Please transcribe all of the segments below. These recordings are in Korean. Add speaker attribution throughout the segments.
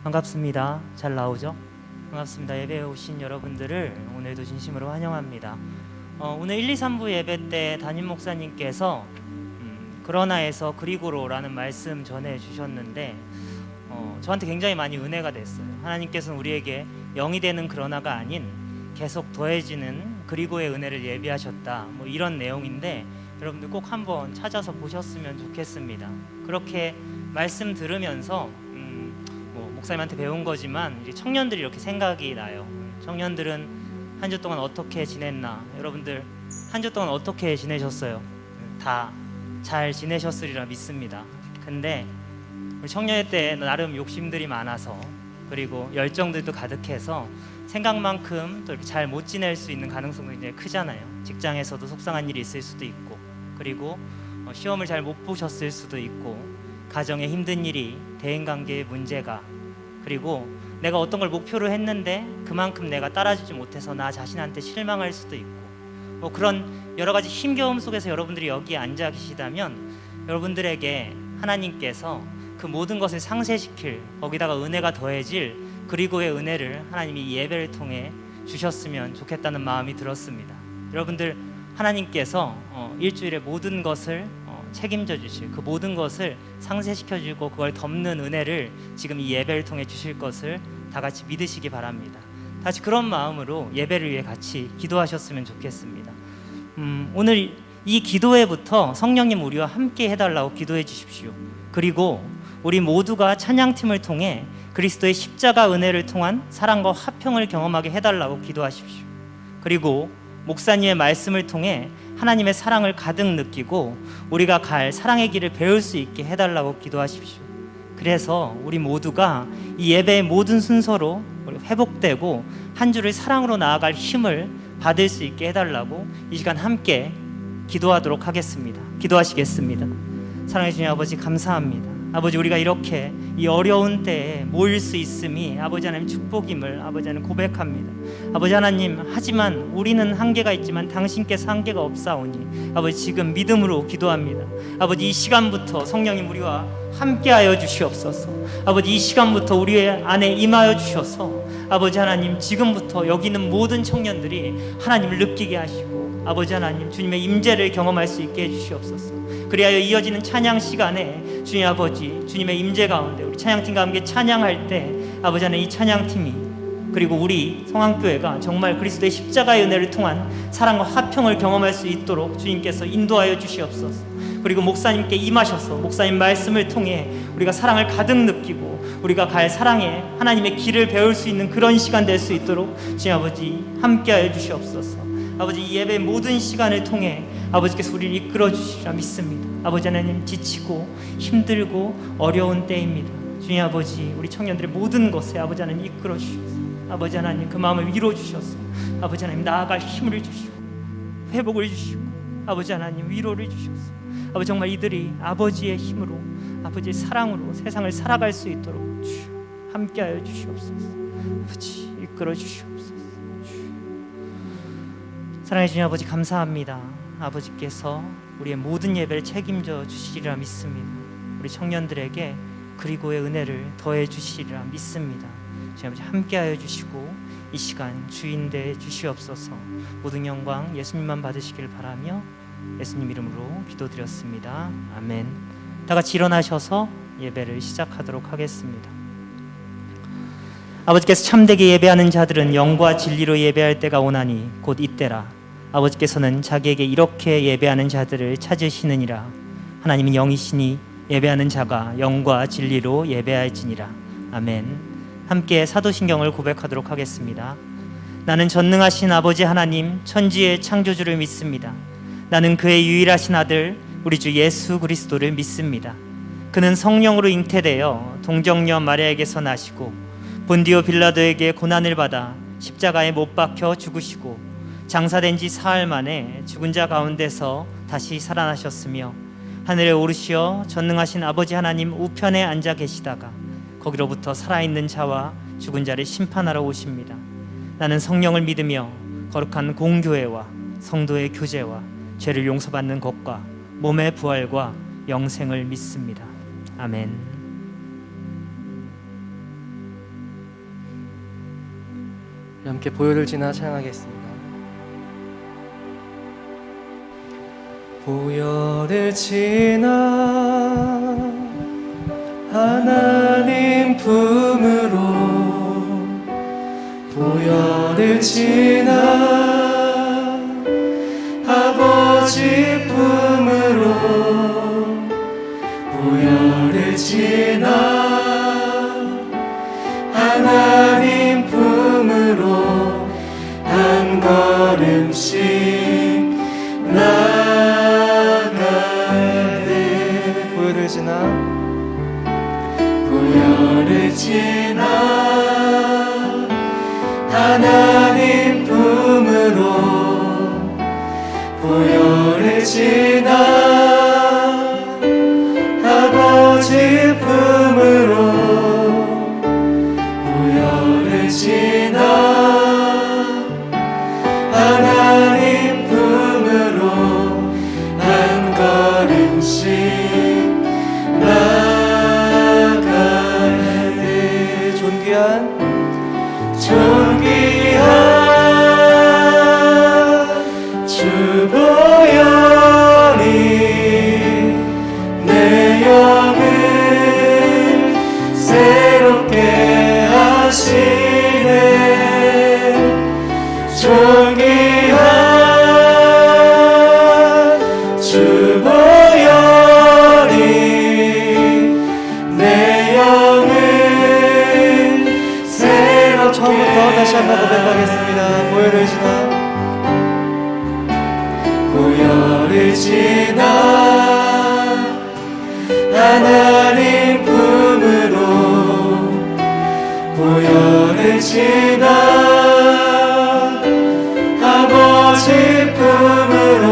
Speaker 1: 반갑습니다. 잘 나오죠? 반갑습니다. 예배에 오신 여러분들을 오늘도 진심으로 환영합니다. 오늘 1, 2, 3부 예배 때 담임 목사님께서 그러나에서 그리고로라는 말씀 전해주셨는데 저한테 굉장히 많이 은혜가 됐어요. 하나님께서는 우리에게 영이 되는 그러나가 아닌 계속 더해지는 그리고의 은혜를 예비하셨다, 이런 내용인데 여러분들 꼭 한번 찾아서 보셨으면 좋겠습니다. 그렇게 말씀 들으면서 목사님한테 배운 거지만 이제 청년들이 이렇게 생각이 나요. 청년들은 한 주 동안 어떻게 지냈나? 여러분들 한 주 동안 어떻게 지내셨어요? 다 잘 지내셨으리라 믿습니다. 근데 우리 청년의 때 나름 욕심들이 많아서, 그리고 열정들도 가득해서 생각만큼 또 이렇게 잘 못 지낼 수 있는 가능성도 굉장히 크잖아요. 직장에서도 속상한 일이 있을 수도 있고, 그리고 시험을 잘 못 보셨을 수도 있고, 가정에 힘든 일이, 대인관계의 문제가, 그리고 내가 어떤 걸 목표로 했는데 그만큼 내가 따라주지 못해서 나 자신한테 실망할 수도 있고, 그런 여러 가지 힘겨움 속에서 여러분들이 여기에 앉아 계시다면 여러분들에게 하나님께서 그 모든 것을 상쇄시킬, 거기다가 은혜가 더해질 그리고의 은혜를 하나님이 이 예배를 통해 주셨으면 좋겠다는 마음이 들었습니다. 여러분들 하나님께서 일주일의 모든 것을 책임져 주실, 그 모든 것을 상쇄시켜 주고 그걸 덮는 은혜를 지금 이 예배를 통해 주실 것을 다 같이 믿으시기 바랍니다. 다시 그런 마음으로 예배를 위해 같이 기도하셨으면 좋겠습니다. 오늘 이 기도회부터 성령님 우리와 함께 해달라고 기도해 주십시오. 그리고 우리 모두가 찬양팀을 통해 그리스도의 십자가 은혜를 통한 사랑과 화평을 경험하게 해달라고 기도하십시오. 그리고 목사님의 말씀을 통해 하나님의 사랑을 가득 느끼고 우리가 갈 사랑의 길을 배울 수 있게 해달라고 기도하십시오. 그래서 우리 모두가 이 예배의 모든 순서로 회복되고 한 주를 사랑으로 나아갈 힘을 받을 수 있게 해달라고 이 시간 함께 기도하도록 하겠습니다. 기도하시겠습니다. 사랑해 주님 아버지, 감사합니다. 아버지, 우리가 이렇게 이 어려운 때에 모일 수 있음이 아버지 하나님 축복임을 아버지 하나님 고백합니다. 아버지 하나님, 하지만 우리는 한계가 있지만 당신께서 한계가 없사오니 아버지 지금 믿음으로 기도합니다. 아버지, 이 시간부터 성령님 우리와 함께하여 주시옵소서. 아버지, 이 시간부터 우리 안에 임하여 주셔서 아버지 하나님 지금부터 여기 있는 모든 청년들이 하나님을 느끼게 하시고 아버지 하나님 주님의 임재를 경험할 수 있게 해주시옵소서. 그리하여 이어지는 찬양 시간에 주님 아버지 주님의 임재 가운데 우리 찬양팀과 함께 찬양할 때 아버지 하나님 이 찬양팀이, 그리고 우리 성황교회가 정말 그리스도의 십자가의 은혜를 통한 사랑과 화평을 경험할 수 있도록 주님께서 인도하여 주시옵소서. 그리고 목사님께 임하셔서 목사님 말씀을 통해 우리가 사랑을 가득 느끼고 우리가 갈 사랑의 하나님의 길을 배울 수 있는 그런 시간 될 수 있도록 주님 아버지 함께하여 주시옵소서. 아버지, 이 예배의 모든 시간을 통해 아버지께서 우리를 이끌어 주시리라 믿습니다. 아버지 하나님, 지치고 힘들고 어려운 때입니다. 주님 아버지, 우리 청년들의 모든 것에 아버지 하나님 이끌어 주셔서 아버지 하나님 그 마음을 위로 주셔서 아버지 하나님 나아갈 힘을 주시고 회복을 주시고 아버지 하나님 위로를 주셔서 아버지 정말 이들이 아버지의 힘으로 아버지의 사랑으로 세상을 살아갈 수 있도록 함께하여 주시옵소서. 아버지 이끌어 주시옵소서. 사랑해 주님 아버지, 감사합니다. 아버지께서 우리의 모든 예배를 책임져 주시리라 믿습니다. 우리 청년들에게 그리고의 은혜를 더해 주시리라 믿습니다. 주님 아버지 함께하여 주시고 이 시간 주인되어 주시옵소서. 모든 영광 예수님만 받으시길 바라며 예수님 이름으로 기도드렸습니다. 아멘. 다 같이 일어나셔서 예배를 시작하도록 하겠습니다. 아버지께서 참되게 예배하는 자들은 영과 진리로 예배할 때가 오나니 곧 이때라. 아버지께서는 자기에게 이렇게 예배하는 자들을 찾으시느니라. 하나님은 영이시니 예배하는 자가 영과 진리로 예배할지니라. 아멘. 함께 사도신경을 고백하도록 하겠습니다. 나는 전능하신 아버지 하나님 천지의 창조주를 믿습니다. 나는 그의 유일하신 아들 우리 주 예수 그리스도를 믿습니다. 그는 성령으로 잉태되어 동정녀 마리아에게서 나시고 본디오 빌라도에게 고난을 받아 십자가에 못 박혀 죽으시고 장사된 지 사흘 만에 죽은 자 가운데서 다시 살아나셨으며 하늘에 오르시어 전능하신 아버지 하나님 우편에 앉아 계시다가 거기로부터 살아있는 자와 죽은 자를 심판하러 오십니다. 나는 성령을 믿으며 거룩한 공교회와 성도의 교제와 죄를 용서받는 것과 몸의 부활과 영생을 믿습니다. 아멘.
Speaker 2: 함께 보혈을 지나 찬양하겠습니다. 보혈을 지나 하나님 품으로, 보혈을 지나 아버지 품으로, 보혈을 지나 하나님 품으로 한 걸음씩 나가네. 보혈을 지나, 보혈을 지나 하나님 품으로, 보혈을 지나 아버지 품으로, 보혈을 지나 하나님 품으로 한 걸음씩 나가네. 존귀한 주 보혈이 내 영을 새롭게 하시네. 존귀한 주 보혈이 내 영을 새롭게. 처음부터 다시 한번 고백하겠습니다. 보혈을 지나, 보혈을 지나 하나님 품으로, 보혈을 지나 아버지 품으로,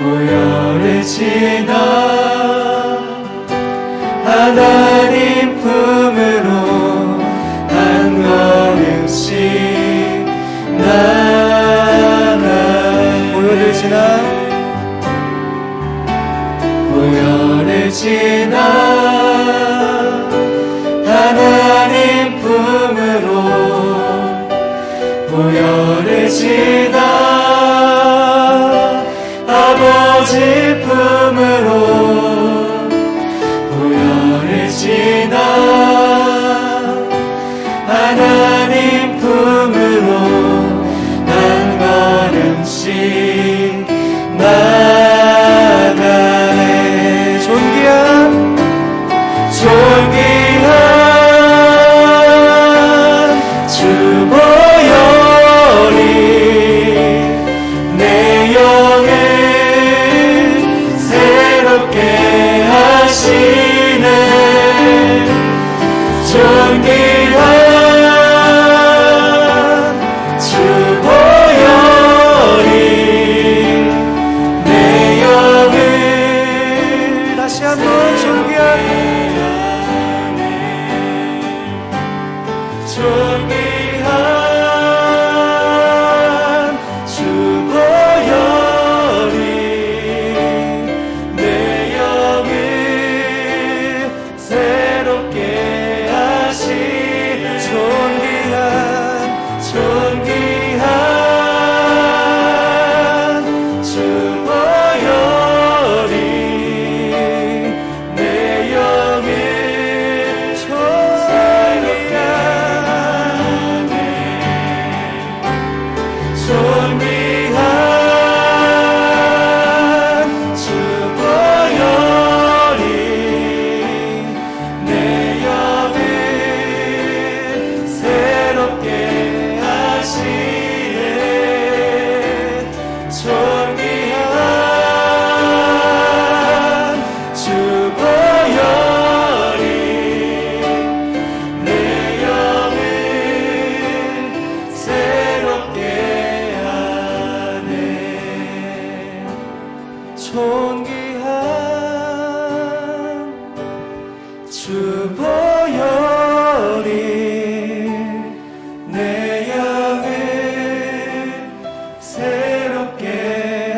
Speaker 2: 보혈을 지나 하나님 품으로 한 걸음씩 나가네. 보혈을 지나, 보혈을 지나 하나님 품으로, 보혈을 지나 아버지 품으로, 보혈을 지나 하나님 품으로 한 걸음씩 나가네. 존귀한 주 보혈이 내 영을 새롭게 하시네. 존귀한 주 보혈이 내 영을, 다시 한번 존귀한 주 보혈이 내 영을 새롭게 하시네. 존귀한 주 보혈이 내 영을 새롭게 하네. 존귀한 주 보혈이 내 영을 새롭게 하시네. 존귀한 주 보혈이 내 영을 새롭게 하네. 존귀한 주 보혈이 내 영을 새롭게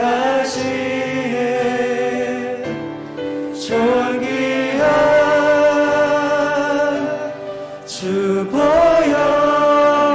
Speaker 2: 하시네. 존귀한 주 보혈이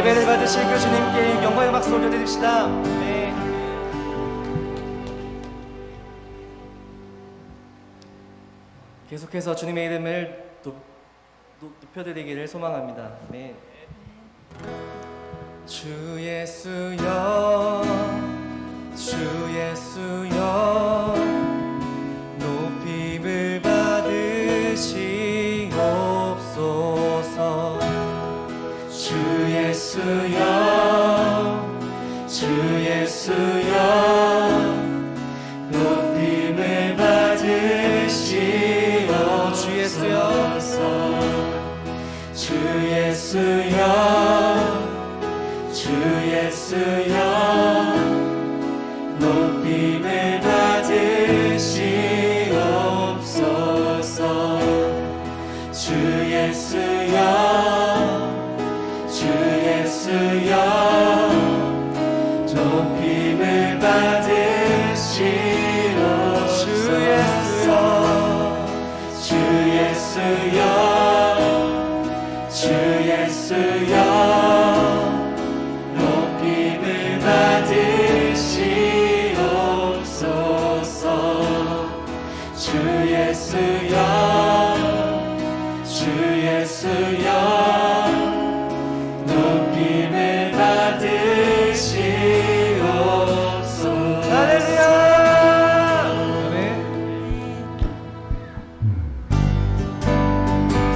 Speaker 2: 예배를 받으실 그 주님께 영광의 박수 올려드립시다. 네. 계속해서 주님의 이름을 높여드리기를 소망합니다. 네. 주 예수여, 주 예수여, 높임을 받으시옵소서. 주 예수여, 주 예수여, 높임을 받으시옵소서. 주 예수여, 주 예수여, 주 예수여, 높임을 받으시옵소서. 주 예수여, 주 예수여, 높임을 받으시옵소서. 주 예수여, 주 예수여, 높임을 받으시옵소서. 주 예수여, 주 예수여, 높임을 받으시옵소서. 할렐루야.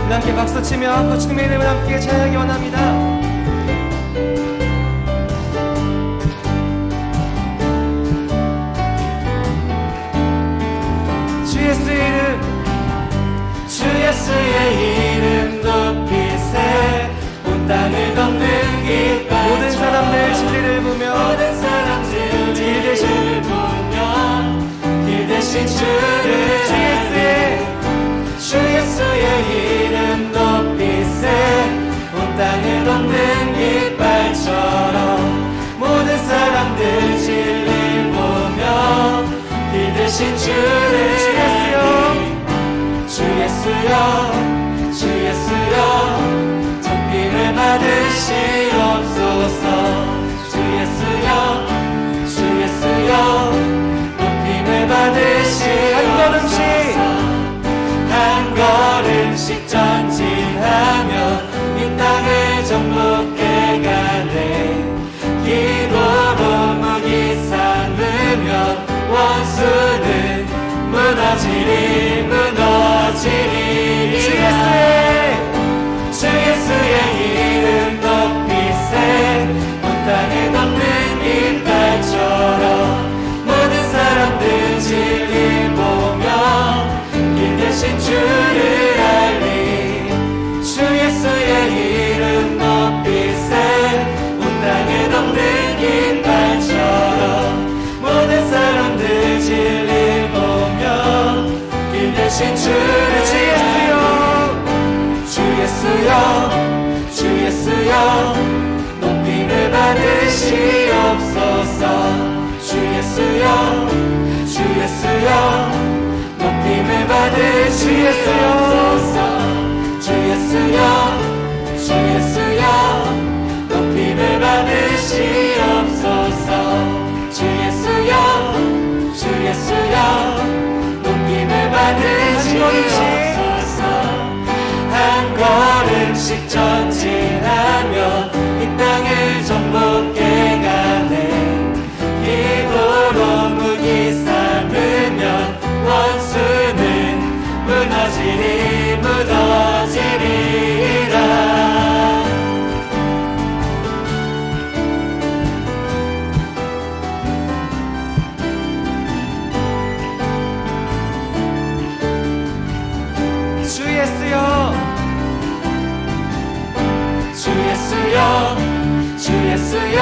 Speaker 2: 함께 박수치며 그 주님의 이름을 함께 찬양하기 원합니다. 주 예수의 이름, 주 예수의 이름 높이세. 온 땅을 덮는 깃발, 모든 사람들 진리를 보며, 모든 사람들 길 대신 주를, 주 예수의 이름 높이세. 온 땅을 덮는 깃발처럼 모든 사람들 진리를 보며 길 대신 주를, 주 예수여, 주 예수여, 높임을 받으시옵소서. 주 예수여, 주 예수여, 높임을 받으시옵소서. 한 걸음씩 전진하며 이 땅을 정복해 가네. 땅을 덮는 깃발처럼 모든 사람들 진리 보며 길 대신 주를 알리 주 예수의 이름 높이 세 온 땅을 덮는 깃발처럼 모든 사람들 진리 보며 길 대신 주를 주 예수여 주 예수여 높임을 받으시옵소서 주 예수여 주 예수여 높임을 받으시옵소서 주 예수여 주 예수여 높임을 받으시옵소서 주 예수여 주 예수여 높임을 받으시옵소서 한 걸음씩 전진하며 이 땅을 정복해 가네 기도로 무기 삼으면 원수는 무너지리라 주 예수여 주 예수여 주 예수여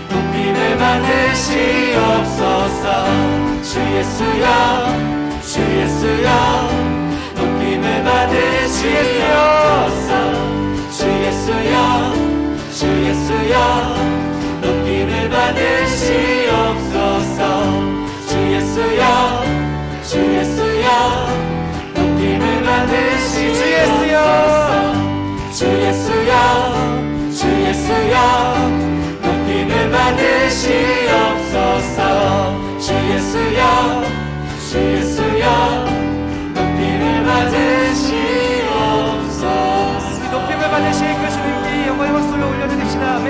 Speaker 2: 높임을 받으시옵소서 주 예수여 주 예수여 높임을 받으시옵소서 주 예수여 주 예수여 높임을 받으시옵소서 주 예수여 주 예수여 높임을 받으시옵소서 주 예수여 주 예수여 높임을 받으시옵소서 주 예수여 주 예수여 높임을 받으시옵소서 우리 높임을 받으실 그 주님께 영광의 박수를 올려드립시다 아멘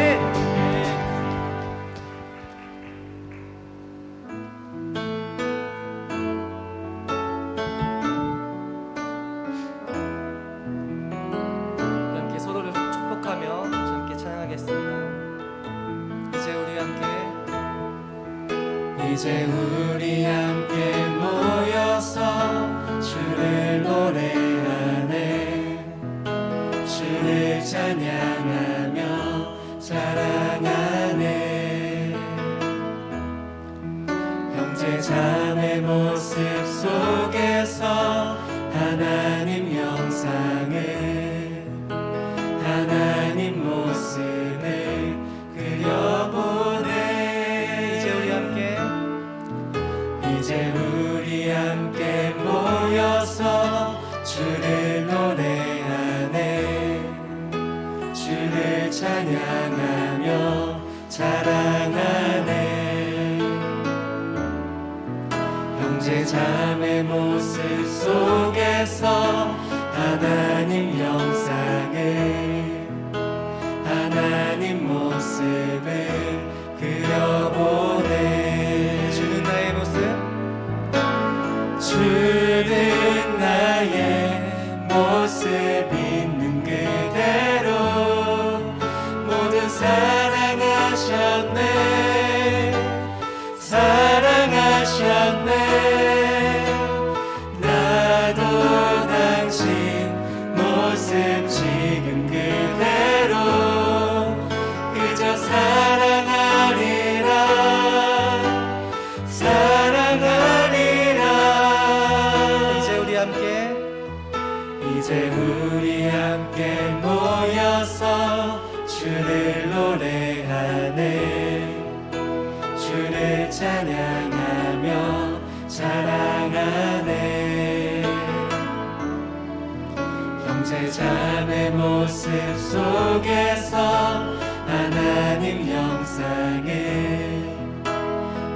Speaker 2: 이제 우리 함께 모여서 주를 노래하네 주를 찬양하며 자랑하네 형제 자매 모습 속에서 하나님 영상을 하나님 모습을 그려보네 이제 우리 함께 모여서 주를 노래하네 주를 찬양하며 자랑하네 형제 자매 모습 속에서 하나님 영상을 하나님 모습을 그려보네 주는 나의 모습 주는 나의 모습 있는 그대로 모두 사랑하셨네 사랑하셨네 나도 당신 모습 지금 그대로 그저 사랑하리라 이제 우리 함께 모여서 주를 노래하네 주를 찬양하며 자랑하네 형제 자매 모습 속에서 하나님 영상을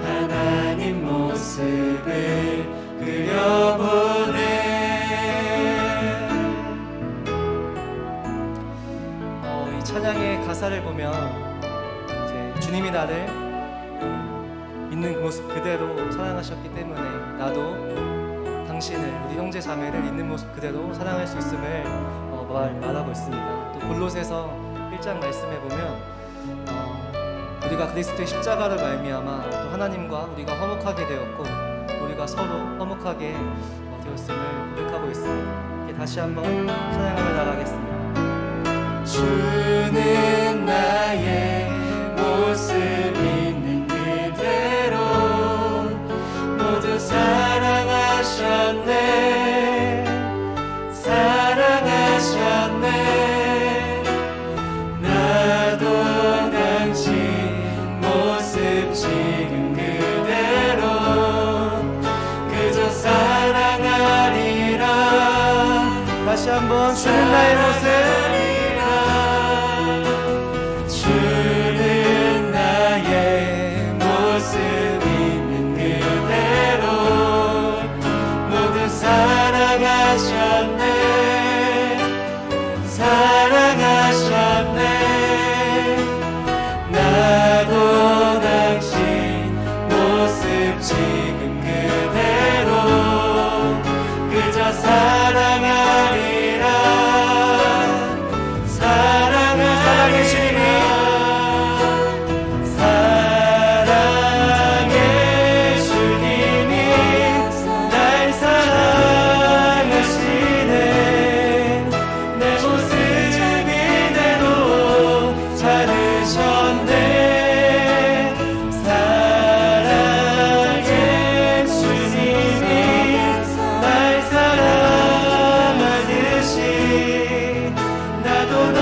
Speaker 2: 하나님 모습을 그려보네 이 찬양의 가사를 보면 이제 주님이 나를 있는 그 모습 그대로 사랑하셨기 때문에 나도 당신을 우리 형제 자매를 있는 모습 그대로 사랑할 수 있음을 말하고 있습니다. 또 골로새서 1장 말씀해 보면 우리가 그리스도의 십자가를 말미암아 또 하나님과 우리가 화목하게 되었고 우리가 서로 화목하게 되었음을 고백하고 있습니다. 이렇게 다시 한번 찬양하며 나가겠습니다. 주는 나의 모습 있는 그대로 모두 사랑하셨네 사랑하셨네 나도 당신 모습 지금 그대로 그저 사랑하리라 다시 한번 주는 나의 모습 주는 나의 모습 있는 그대로 모두 사랑하셨네 사랑하셨네 나도 당신 모습 지금 그대로 그저 사랑하리라 사랑의 주님이 사랑의 주님이 날 사랑하시네 내 모습 이대로 찾으셨네 사랑의 주님이 날 사랑하듯이 나도 널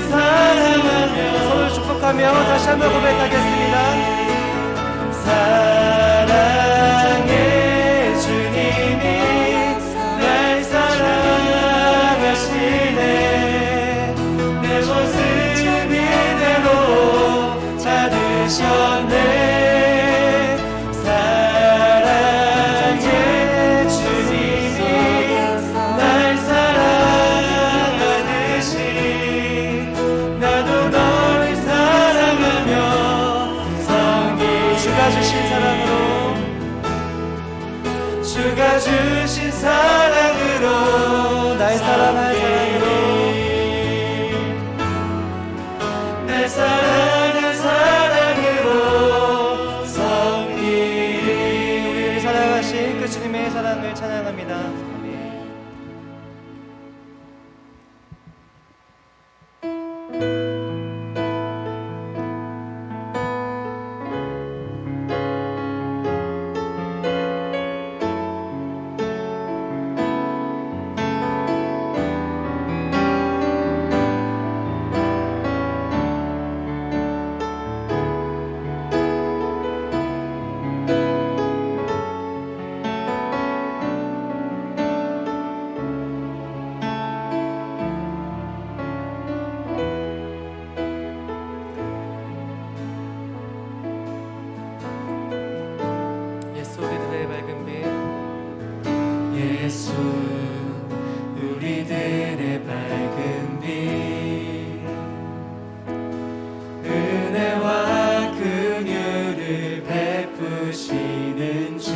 Speaker 2: 사랑하며 서로 축복하며 다시 한번 고백하겠습니다. 사랑의 주님이 날 사랑하시네 내 모습 이대로 찾으셨네 사랑의 주님이 날 사랑하듯이 나도 널 사랑하며 성기 주가 주신 사랑으로 주가 주신 사랑으로 날 사랑할 사랑으로 날 사랑할 사랑으로 성기 우리를 사랑하신 그 주님의 사랑을 찬양합니다. 아멘. 예수 우리들의 밝은 빛 은혜와 긍휼을 베푸시는 주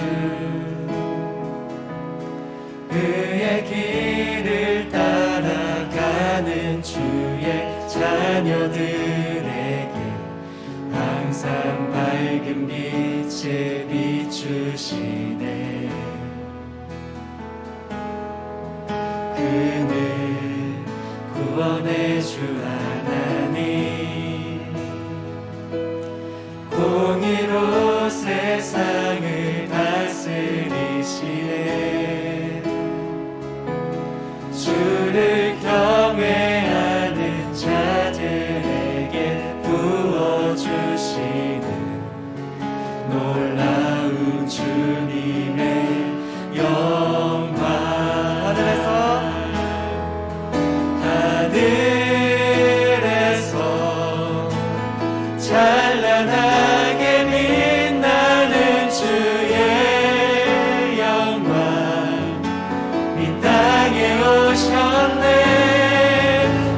Speaker 2: 그의 길을 따라가는 주의 자녀들에게 항상 밝은 빛을 비추시네 그는 구원의 주 하나님 공의로 세상을 다스리시네 주를 경외하는 자들에게 부어주시는 놀라운 주님의 영광 하늘에서 찬란하게 빛나는 주의 영광 이 땅에 오셨네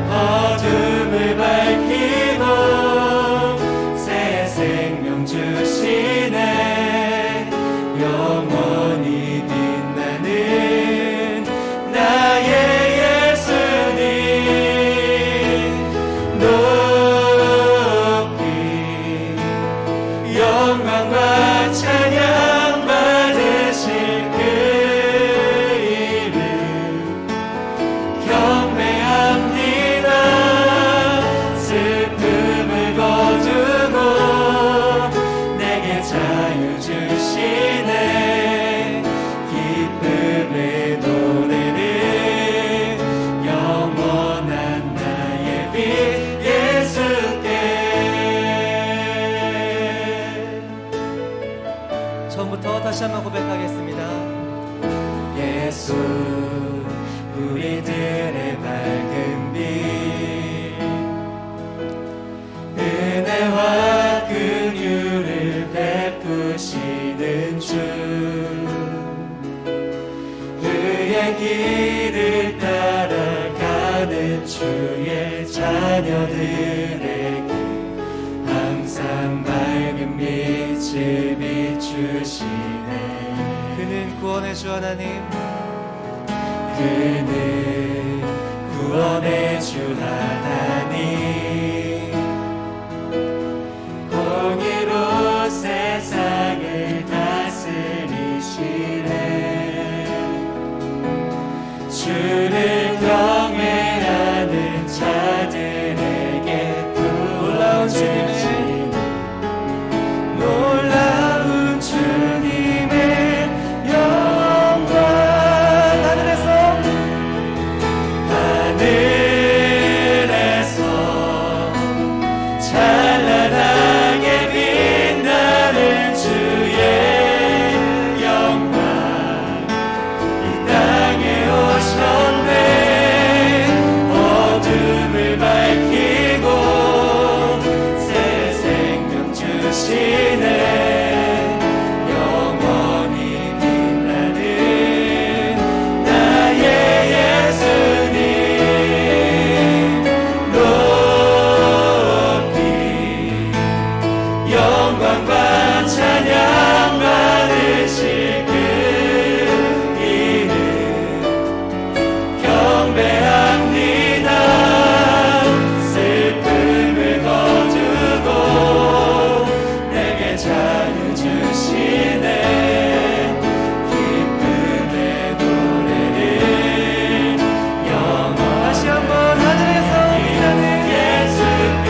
Speaker 2: 어둠을 밝히고 새 생명 주시네 영원히 빛나는 나의 예수님 높이 영광과 찬양 받으실 그 이름 경배합니다. 슬픔을 거두고 내게 자유 주시네. 기쁨의 노래를 영원한 나의 빛 예수께. 처음부터 다시 한번 고백하겠습니다. 예수 우리들의 밝은 빛 은혜와 긍휼을 베푸시는 주 의의 길을 따라가는 주의 자녀들에게 항상 밝은 빛을 비추시네. 그는 구원의 주 하나님, 그는 구원의 주 하나님, 공의로 세상을 다스리시네. 주를 경외하는 자들에게 놀라운 주님의 놀라운 주님의 영광. 하늘에서 찬란하게 빛나는 주의 영광 이 땅에 오셨네. 어둠을 밝히고 새 생명 주시네. 영원히 빛나는 나의 예수님 높이 영광과 찬양 받으실 그 이름 경배합니다. 슬픔을 거두고 내게 자유 주시네. 기쁨의 노래를 영원 다시 한번 하늘에서 빛나는 예수께.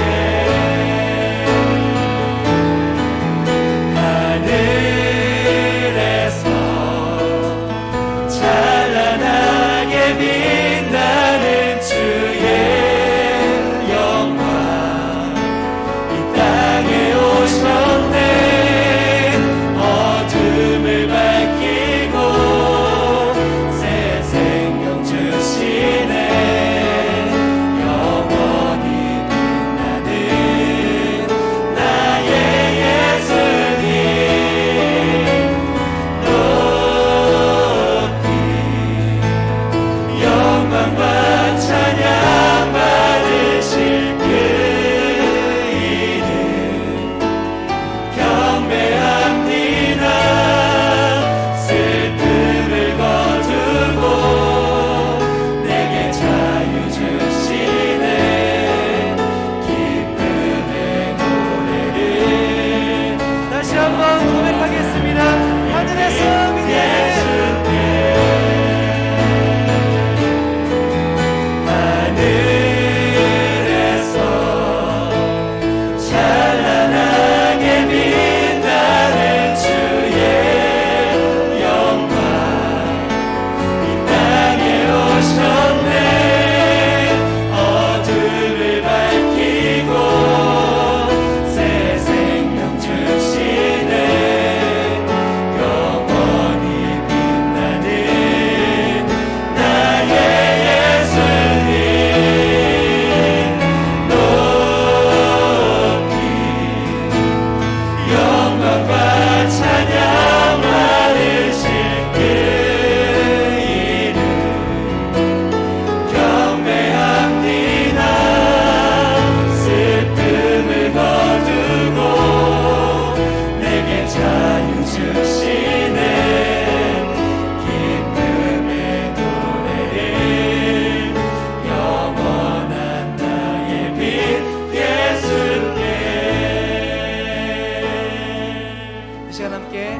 Speaker 2: 시간 함께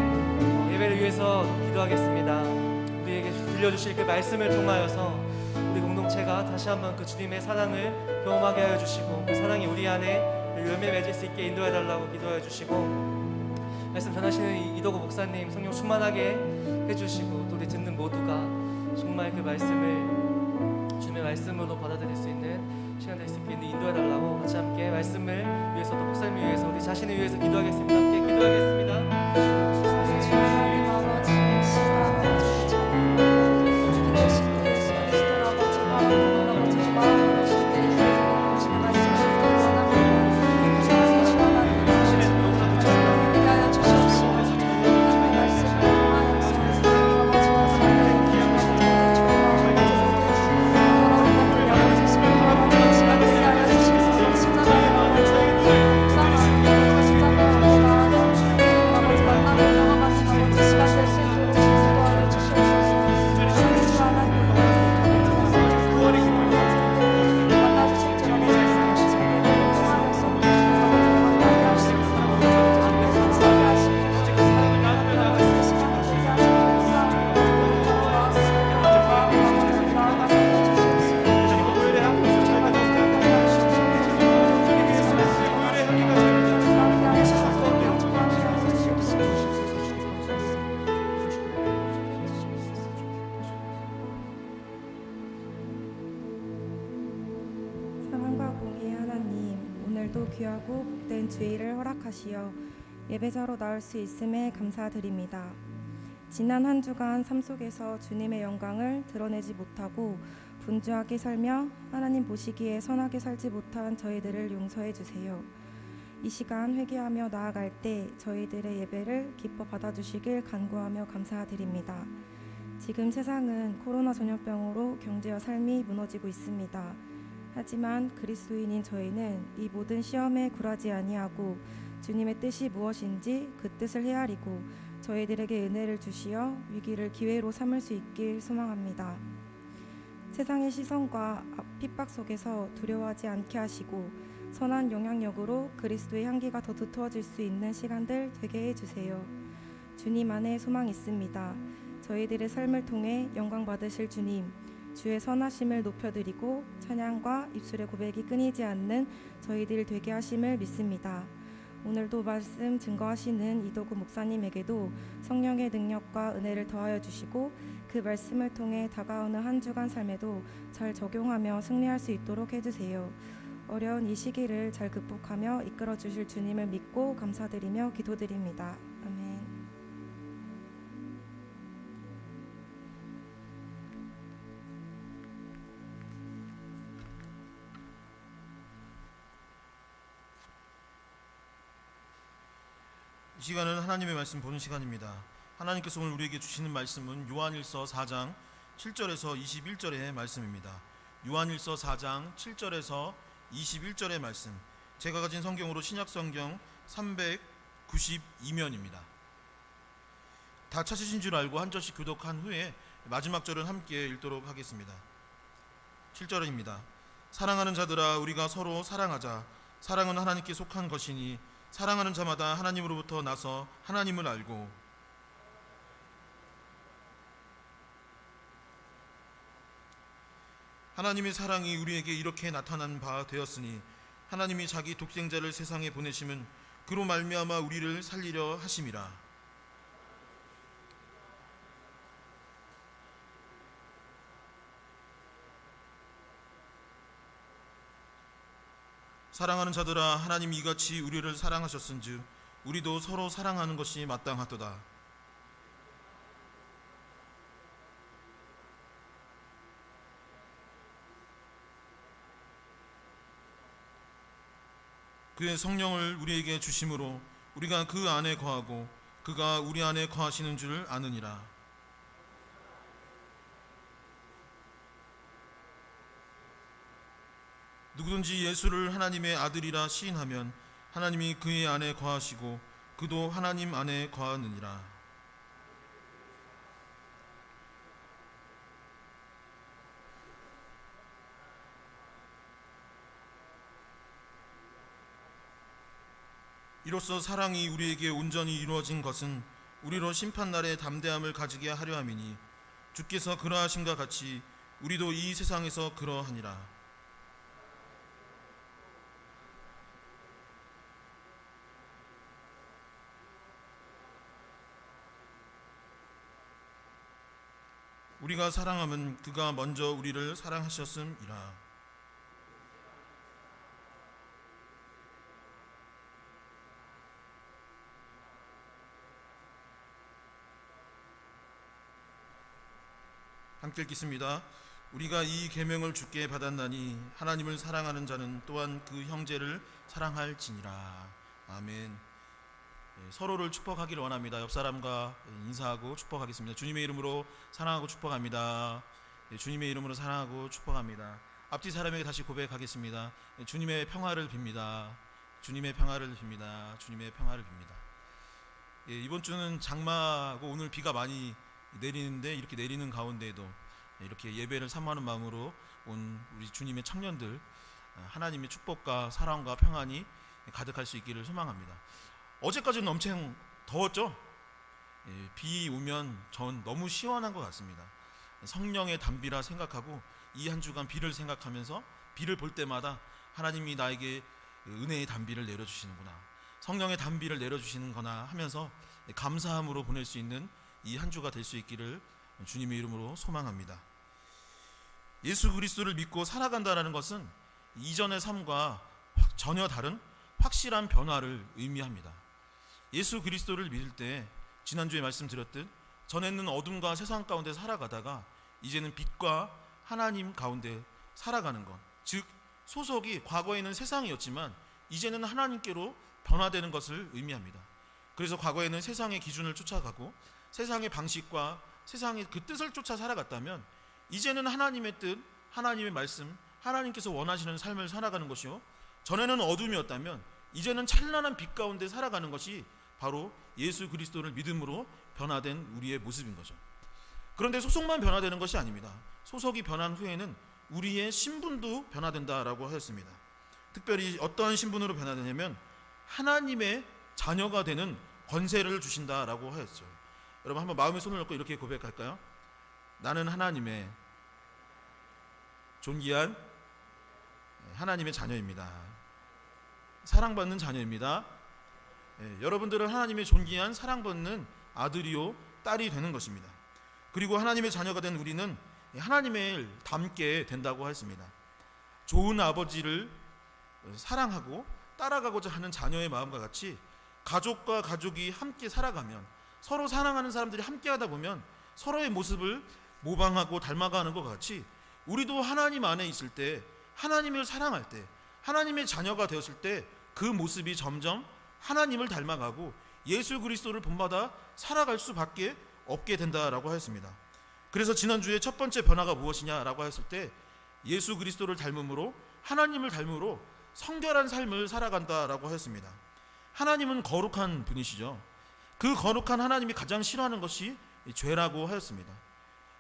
Speaker 2: 예배를 위해서 기도하겠습니다. 우리에게 들려주실 그 말씀을 통하여서 우리 공동체가 다시 한번 그 주님의 사랑을 경험하게 하여 주시고, 그 사랑이 우리 안에 열매 맺을 수 있게 인도해 달라고 기도해 주시고, 말씀 전하시는 이도구 목사님 성령 충만하게 해주시고, 또 우리 듣는 모두가 정말 그 말씀을 주님의 말씀으로 받아들일 수 있는 시간 될 수 있게 인도해 달라고 같이 함께 말씀을 위해서, 또 목사님을 위해서, 우리 자신을 위해서 기도하겠습니다. 함께 기도하겠습니다.
Speaker 3: 사랑과 공의의 하나님, 오늘도 귀하고 복된 주일을 허락하시어 예배자로 나올 수 있음에 감사드립니다. 지난 한 주간 삶 속에서 주님의 영광을 드러내지 못하고 분주하게 살며 하나님 보시기에 선하게 살지 못한 저희들을 용서해 주세요. 이 시간 회개하며 나아갈 때 저희들의 예배를 기뻐 받아주시길 간구하며 감사드립니다. 지금 세상은 코로나 전염병으로 경제와 삶이 무너지고 있습니다. 하지만 그리스도인인 저희는 이 모든 시험에 굴하지 아니하고 주님의 뜻이 무엇인지 그 뜻을 헤아리고 저희들에게 은혜를 주시어 위기를 기회로 삼을 수 있길 소망합니다. 세상의 시선과 핍박 속에서 두려워하지 않게 하시고 선한 영향력으로 그리스도의 향기가 더 두터워질 수 있는 시간들 되게 해주세요. 주님 안에 소망이 있습니다. 저희들의 삶을 통해 영광 받으실 주님, 주의 선하심을 높여드리고 찬양과 입술의 고백이 끊이지 않는 저희들 되게 하심을 믿습니다. 오늘도 말씀 증거하시는 이도구 목사님에게도 성령의 능력과 은혜를 더하여 주시고 그 말씀을 통해 다가오는 한 주간 삶에도 잘 적용하며 승리할 수 있도록 해주세요. 어려운 이 시기를 잘 극복하며 이끌어 주실 주님을 믿고 감사드리며 기도드립니다. 아멘.
Speaker 4: 이 시간은 하나님의 말씀 보는 시간입니다. 하나님께서 오늘 우리에게 주시는 말씀은 요한일서 4장 7절에서 21절의 말씀입니다. 요한일서 4장 7절에서 21절의 말씀, 제가 가진 성경으로 신약성경 392면입니다. 다 찾으신 줄 알고 한 절씩 교독한 후에 마지막 절은 함께 읽도록 하겠습니다. 7절입니다. 사랑하는 자들아, 우리가 서로 사랑하자. 사랑은 하나님께 속한 것이니 사랑하는 자마다 하나님으로부터 나서 하나님을 알고 하나님의 사랑이 우리에게 이렇게 나타난 바 되었으니 하나님이 자기 독생자를 세상에 보내심은 그로 말미암아 우리를 살리려 하심이라. 사랑하는 자들아, 하나님이 이같이 우리를 사랑하셨은즉 우리도 서로 사랑하는 것이 마땅하도다. 그의 성령을 우리에게 주심으로 우리가 그 안에 거하고 그가 우리 안에 거하시는 줄 아느니라. 누구든지 예수를 하나님의 아들이라 시인하면 하나님이 그의 안에 거하시고 그도 하나님 안에 거하느니라. 이로써 사랑이 우리에게 온전히 이루어진 것은 우리로 심판날의 담대함을 가지게 하려 함이니 주께서 그러하심과 같이 우리도 이 세상에서 그러하니라. 우리가 사랑하면 그가 먼저 우리를 사랑하셨음이라. 함께 읽겠습니다. 우리가 이 계명을 주께 받았나니 하나님을 사랑하는 자는 또한 그 형제를 사랑할지니라. 아멘. 서로를 축복하기를 원합니다. 옆 사람과 인사하고 축복하겠습니다. 주님의 이름으로 사랑하고 축복합니다. 주님의 이름으로 사랑하고 축복합니다. 앞뒤 사람에게 다시 고백하겠습니다. 주님의 평화를 빕니다. 주님의 평화를 빕니다. 주님의 평화를 빕니다. 이번 주는 장마고 오늘 비가 많이 내리는데 이렇게 내리는 가운데에도 이렇게 예배를 삼하는 마음으로 온 우리 주님의 청년들 하나님의 축복과 사랑과 평안이 가득할 수 있기를 소망합니다. 어제까지는 엄청 더웠죠? 비 오면 전 너무 시원한 것 같습니다. 성령의 담비라 생각하고 이 한 주간 비를 생각하면서 비를 볼 때마다 하나님이 나에게 은혜의 담비를 내려주시는구나, 성령의 담비를 내려주시는구나 하면서 감사함으로 보낼 수 있는 이 한 주가 될 수 있기를 주님의 이름으로 소망합니다. 예수 그리스도를 믿고 살아간다는 것은 이전의 삶과 전혀 다른 확실한 변화를 의미합니다. 예수 그리스도를 믿을 때 지난주에 말씀드렸듯 전에는 어둠과 세상 가운데 살아가다가 이제는 빛과 하나님 가운데 살아가는 것, 즉 소속이 과거에는 세상이었지만 이제는 하나님께로 변화되는 것을 의미합니다. 그래서 과거에는 세상의 기준을 쫓아가고 세상의 방식과 세상의 그 뜻을 쫓아 살아갔다면 이제는 하나님의 뜻, 하나님의 말씀, 하나님께서 원하시는 삶을 살아가는 것이요, 전에는 어둠이었다면 이제는 찬란한 빛 가운데 살아가는 것이 바로 예수 그리스도를 믿음으로 변화된 우리의 모습인 거죠. 그런데 소속만 변화되는 것이 아닙니다. 소속이 변한 후에는 우리의 신분도 변화된다라고 하였습니다. 특별히 어떠한 신분으로 변화되냐면 하나님의 자녀가 되는 권세를 주신다라고 하였죠. 여러분 한번 마음에 손을 얹고 이렇게 고백할까요? 나는 하나님의 존귀한 하나님의 자녀입니다. 사랑받는 자녀입니다. 여러분들은 하나님의 존귀한 사랑받는 아들이요 딸이 되는 것입니다. 그리고 하나님의 자녀가 된 우리는 하나님을 닮게 된다고 했습니다. 좋은 아버지를 사랑하고 따라가고자 하는 자녀의 마음과 같이 가족과 가족이 함께 살아가면, 서로 사랑하는 사람들이 함께 하다 보면 서로의 모습을 모방하고 닮아가는 것 같이 우리도 하나님 안에 있을 때, 하나님을 사랑할 때, 하나님의 자녀가 되었을 때 그 모습이 점점 하나님을 닮아가고 예수 그리스도를 본받아 살아갈 수밖에 없게 된다라고 하였습니다. 그래서 지난주에 첫 번째 변화가 무엇이냐라고 했을 때 예수 그리스도를 닮음으로, 하나님을 닮음으로 성결한 삶을 살아간다라고 하였습니다. 하나님은 거룩한 분이시죠. 그 거룩한 하나님이 가장 싫어하는 것이 죄라고 하였습니다.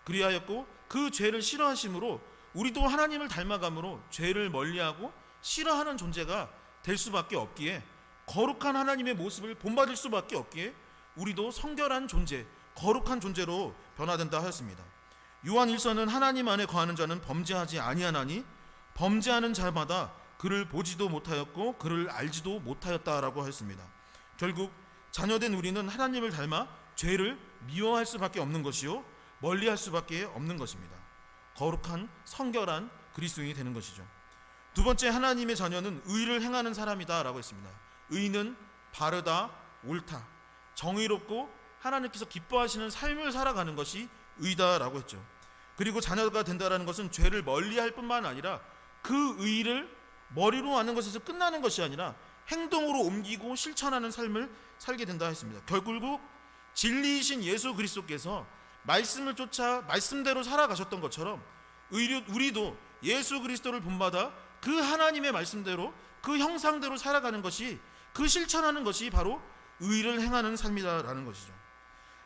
Speaker 4: 그리하였고 그 죄를 싫어하심으로 우리도 하나님을 닮아감으로 죄를 멀리하고 싫어하는 존재가 될 수밖에 없기에, 거룩한 하나님의 모습을 본받을 수밖에 없기에 우리도 성결한 존재, 거룩한 존재로 변화된다 하였습니다. 요한 1서는 하나님 안에 거하는 자는 범죄하지 아니하나니 범죄하는 자마다 그를 보지도 못하였고 그를 알지도 못하였다라고 하였습니다. 결국 자녀된 우리는 하나님을 닮아 죄를 미워할 수밖에 없는 것이요 멀리할 수밖에 없는 것입니다. 거룩한 성결한 그리스도인이 되는 것이죠. 두 번째, 하나님의 자녀는 의를 행하는 사람이다 라고 했습니다. 의는 바르다, 옳다, 정의롭고 하나님께서 기뻐하시는 삶을 살아가는 것이 의다라고 했죠. 그리고 자녀가 된다라는 것은 죄를 멀리할 뿐만 아니라 그 의를 머리로 아는 것에서 끝나는 것이 아니라 행동으로 옮기고 실천하는 삶을 살게 된다 했습니다. 결국 진리이신 예수 그리스도께서 말씀을 쫓아 말씀대로 살아가셨던 것처럼 우리도 예수 그리스도를 본받아 그 하나님의 말씀대로, 그 형상대로 살아가는 것이, 그 실천하는 것이 바로 의를 행하는 삶이다라는 것이죠.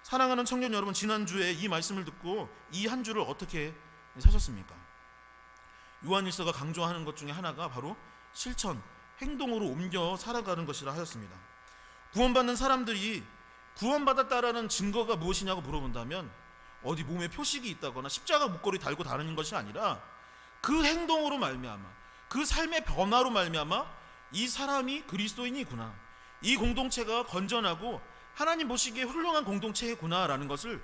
Speaker 4: 사랑하는 청년 여러분, 지난주에 이 말씀을 듣고 이 한 주를 어떻게 사셨습니까? 요한 1서가 강조하는 것 중에 하나가 바로 실천, 행동으로 옮겨 살아가는 것이라 하였습니다. 구원받는 사람들이 구원받았다라는 증거가 무엇이냐고 물어본다면 어디 몸에 표식이 있다거나 십자가 목걸이 달고 다니는 것이 아니라 그 행동으로 말미암아, 그 삶의 변화로 말미암아 이 사람이 그리스도인이구나, 이 공동체가 건전하고 하나님 보시기에 훌륭한 공동체구나라는 것을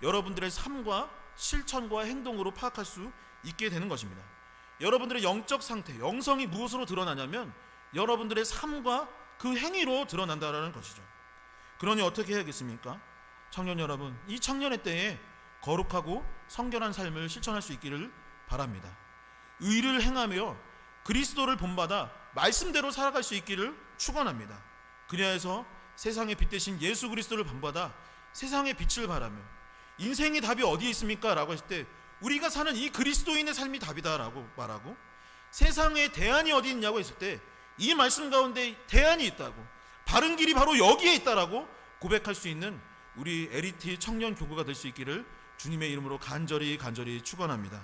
Speaker 4: 여러분들의 삶과 실천과 행동으로 파악할 수 있게 되는 것입니다. 여러분들의 영적 상태, 영성이 무엇으로 드러나냐면 여러분들의 삶과 그 행위로 드러난다라는 것이죠. 그러니 어떻게 해야겠습니까? 청년 여러분, 이 청년의 때에 거룩하고 성결한 삶을 실천할 수 있기를 바랍니다. 의를 행하며 그리스도를 본받아 말씀대로 살아갈 수 있기를 축원합니다. 그리하여서 세상의 빛 대신 예수 그리스도를 본받아 세상의 빛을 바라며 인생의 답이 어디에 있습니까? 라고 했을 때 우리가 사는 이 그리스도인의 삶이 답이다 라고 말하고, 세상의 대안이 어디 있냐고 했을 때 이 말씀 가운데 대안이 있다고, 바른 길이 바로 여기에 있다라고 고백할 수 있는 우리 LET 청년 교구가 될 수 있기를 주님의 이름으로 간절히 축원합니다.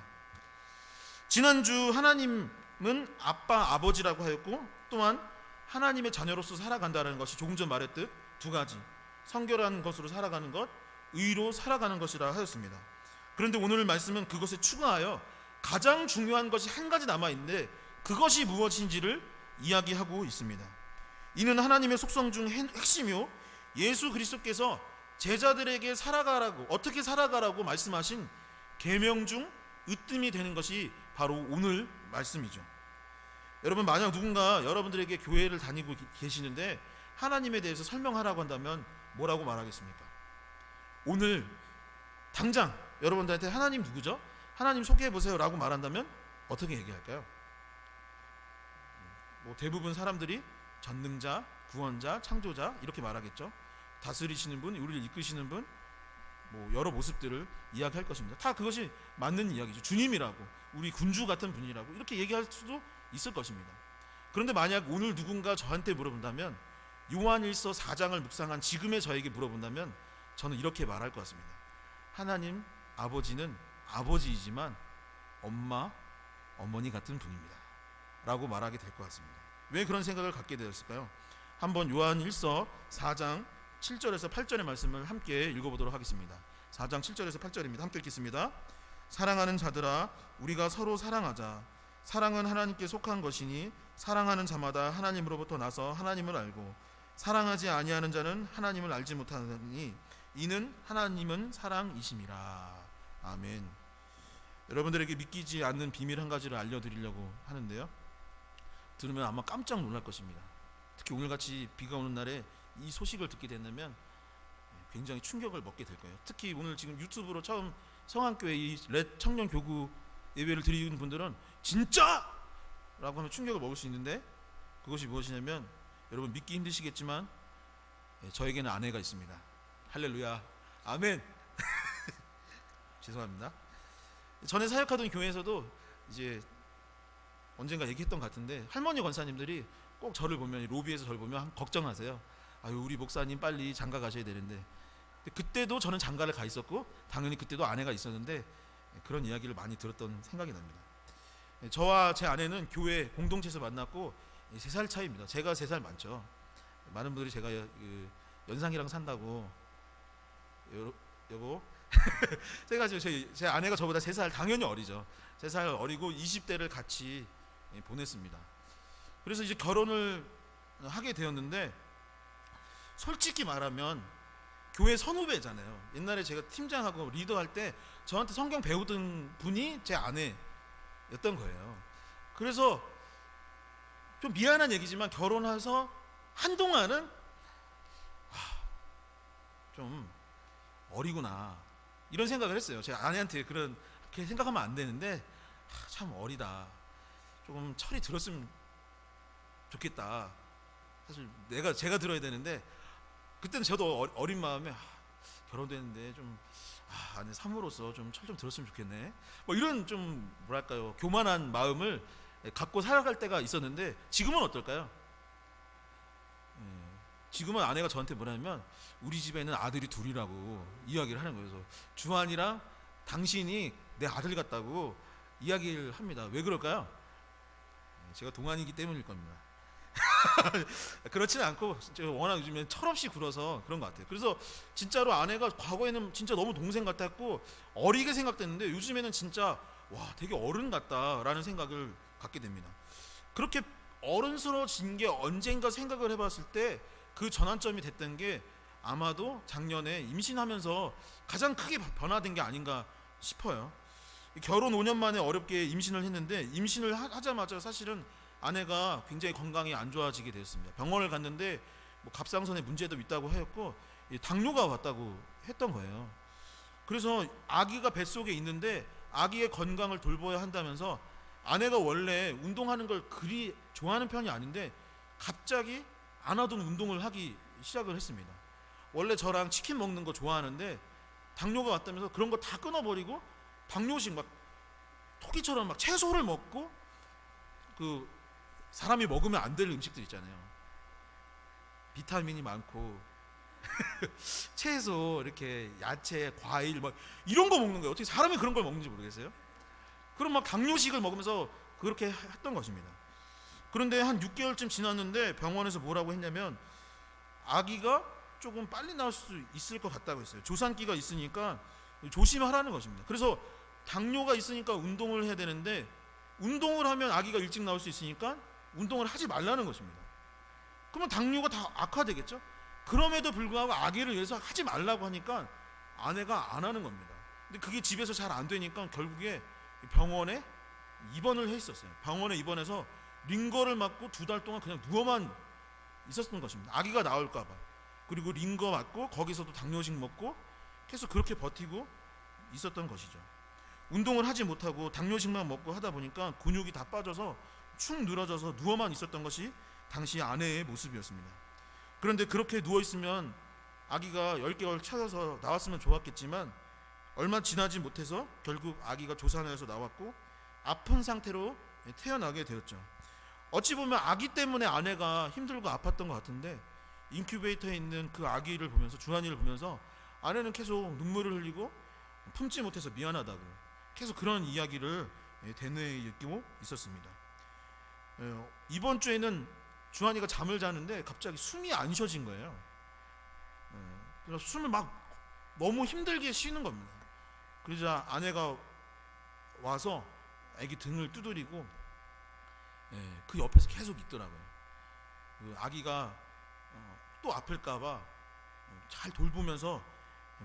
Speaker 4: 지난주 하나님은 아빠, 아버지라고 하였고 또한 하나님의 자녀로서 살아간다는 것이 조금 전 말했듯 두 가지, 성결한 것으로 살아가는 것, 의로 살아가는 것이라 하였습니다. 그런데 오늘 말씀은 그것에 추가하여 가장 중요한 것이 한 가지 남아있는데 그것이 무엇인지를 이야기하고 있습니다. 이는 하나님의 속성 중 핵심이요, 예수 그리스도께서 제자들에게 살아가라고, 어떻게 살아가라고 말씀하신 계명 중 으뜸이 되는 것이 바로 오늘 말씀이죠. 여러분, 만약 누군가 여러분들에게 교회를 다니고 계시는데 하나님에 대해서 설명하라고 한다면 뭐라고 말하겠습니까? 오늘 당장 여러분들한테 하나님 누구죠? 하나님 소개해보세요 라고 말한다면 어떻게 얘기할까요? 대부분 사람들이 전능자, 구원자, 창조자 이렇게 말하겠죠. 다스리시는 분, 우리를 이끄시는 분, 여러 모습들을 이야기할 것입니다. 다 그것이 맞는 이야기죠. 주님이라고, 우리 군주 같은 분이라고 이렇게 얘기할 수도 있을 것입니다. 그런데 만약 오늘 누군가 저한테 물어본다면, 요한일서 4장을 묵상한 지금의 저에게 물어본다면 저는 이렇게 말할 것 같습니다. 하나님 아버지는 아버지이지만 엄마, 어머니 같은 분입니다 라고 말하게 될 것 같습니다. 왜 그런 생각을 갖게 되었을까요? 한번 요한일서 4장 7절에서 8절의 말씀을 함께 읽어보도록 하겠습니다. 4장 7절에서 8절입니다. 함께 읽겠습니다. 사랑하는 자들아, 우리가 서로 사랑하자. 사랑은 하나님께 속한 것이니 사랑하는 자마다 하나님으로부터 나서 하나님을 알고, 사랑하지 아니하는 자는 하나님을 알지 못하느니 이는 하나님은 사랑이심이라. 아멘. 여러분들에게 믿기지 않는 비밀 한 가지를 알려드리려고 하는데요, 들으면 아마 깜짝 놀랄 것입니다. 특히 오늘같이 비가 오는 날에 이 소식을 듣게 된다면 굉장히 충격을 먹게 될 거예요. 특히 오늘 지금 유튜브로 처음 성안교회 이 렛 청년 교구 예배를 드리는 분들은 진짜! 라고 하면 충격을 먹을 수 있는데, 그것이 무엇이냐면 여러분 믿기 힘드시겠지만 저에게는 아내가 있습니다. 할렐루야, 아멘. 죄송합니다. 전에 사역하던 교회에서도 이제 언젠가 얘기했던 것 같은데, 할머니 권사님들이 꼭 저를 보면, 로비에서 저를 보면 걱정하세요. 아유, 우리 목사님 빨리 장가 가셔야 되는데. 그때도 저는 장가를 가 있었고 당연히 그때도 아내가 있었는데 그런 이야기를 많이 들었던 생각이 납니다. 저와 제 아내는 교회 공동체에서 만났고 3살 차이입니다. 제가 3살 많죠. 많은 분들이 제가 연상이랑 산다고, 여보 제가 제 아내가 저보다 3살 당연히 어리죠. 3살 어리고 20대를 같이 보냈습니다. 그래서 이제 결혼을 하게 되었는데, 솔직히 말하면 교회 선후배잖아요. 옛날에 제가 팀장하고 리더할 때 저한테 성경 배우던 분이 제 아내였던 거예요. 그래서 좀 미안한 얘기지만 결혼해서 한동안은 좀 어리구나 이런 생각을 했어요. 제 아내한테 그렇게 생각하면 안 되는데 참 어리다, 조금 철이 들었으면 좋겠다. 사실 제가 들어야 되는데, 그때는 저도 어린 마음에 결혼됐는데 좀 아내 사모로서 좀 철 좀 들었으면 좋겠네, 이런 좀 뭐랄까요, 교만한 마음을 갖고 살아갈 때가 있었는데, 지금은 어떨까요? 지금은 아내가 저한테 뭐냐면 우리 집에는 아들이 둘이라고 이야기를 하는 거예요. 그래서 주한이랑 당신이 내 아들 같다고 이야기를 합니다. 왜 그럴까요? 제가 동안이기 때문일 겁니다. 그렇지는 않고 진짜 워낙 요즘엔 철없이 굴어서 그런 것 같아요. 그래서 진짜로 아내가 과거에는 진짜 너무 동생 같았고 어리게 생각됐는데 요즘에는 진짜 와 되게 어른 같다라는 생각을 갖게 됩니다. 그렇게 어른스러워진 게 언젠가 생각을 해봤을 때 그 전환점이 됐던 게 아마도 작년에 임신하면서 가장 크게 변화된 게 아닌가 싶어요. 결혼 5년 만에 어렵게 임신을 했는데 임신을 하자마자 사실은 아내가 굉장히 건강이 안 좋아지게 되었습니다. 병원을 갔는데 뭐 갑상선에 문제도 있다고 하였고 당뇨가 왔다고 했던 거예요. 그래서 아기가 뱃속에 있는데 아기의 건강을 돌봐야 한다면서 아내가 원래 운동하는 걸 그리 좋아하는 편이 아닌데 갑자기 안 하던 운동을 하기 시작을 했습니다. 원래 저랑 치킨 먹는 거 좋아하는데 당뇨가 왔다면서 그런 거 다 끊어버리고 당뇨식 막 토끼처럼 막 채소를 먹고 그 사람이 먹으면 안 될 음식들 있잖아요. 비타민이 많고 채소 이렇게 야채 과일 막 이런 거 먹는 거예요. 어떻게 사람이 그런 걸 먹는지 모르겠어요. 그럼 막 당뇨식을 먹으면서 그렇게 했던 것입니다. 그런데 한 6개월쯤 지났는데 병원에서 뭐라고 했냐면 아기가 조금 빨리 나올 수 있을 것 같다고 했어요. 조산기가 있으니까 조심하라는 것입니다. 그래서 당뇨가 있으니까 운동을 해야 되는데 운동을 하면 아기가 일찍 나올 수 있으니까 운동을 하지 말라는 것입니다. 그러면 당뇨가 다 악화되겠죠. 그럼에도 불구하고 아기를 위해서 하지 말라고 하니까 아내가 안 하는 겁니다. 근데 그게 집에서 잘 안 되니까 결국에 병원에 입원을 해 있었어요. 병원에 입원해서 링거를 맞고 2달 동안 그냥 누워만 있었던 것입니다. 아기가 나올까 봐. 그리고 링거 맞고 거기서도 당뇨식 먹고 계속 그렇게 버티고 있었던 것이죠. 운동을 하지 못하고 당뇨식만 먹고 하다 보니까 근육이 다 빠져서 축 늘어져서 누워만 있었던 것이 당시 아내의 모습이었습니다. 그런데 그렇게 누워 있으면 아기가 10개월 차여서 나왔으면 좋았겠지만 얼마 지나지 못해서 결국 아기가 조산해서 나왔고 아픈 상태로 태어나게 되었죠. 어찌 보면 아기 때문에 아내가 힘들고 아팠던 것 같은데 인큐베이터에 있는 그 아기를 보면서 주한이를 보면서 아내는 계속 눈물을 흘리고 품지 못해서 미안하다고 계속 그런 이야기를 대뇌에 느끼고 있었습니다. 이번 주에는 주한이가 잠을 자는데 갑자기 숨이 안 쉬어진 거예요. 그래서 숨을 막 너무 힘들게 쉬는 겁니다. 그러자 아내가 와서 아기 등을 두드리고 그 옆에서 계속 있더라고요. 그 아기가 또 아플까봐 잘 돌보면서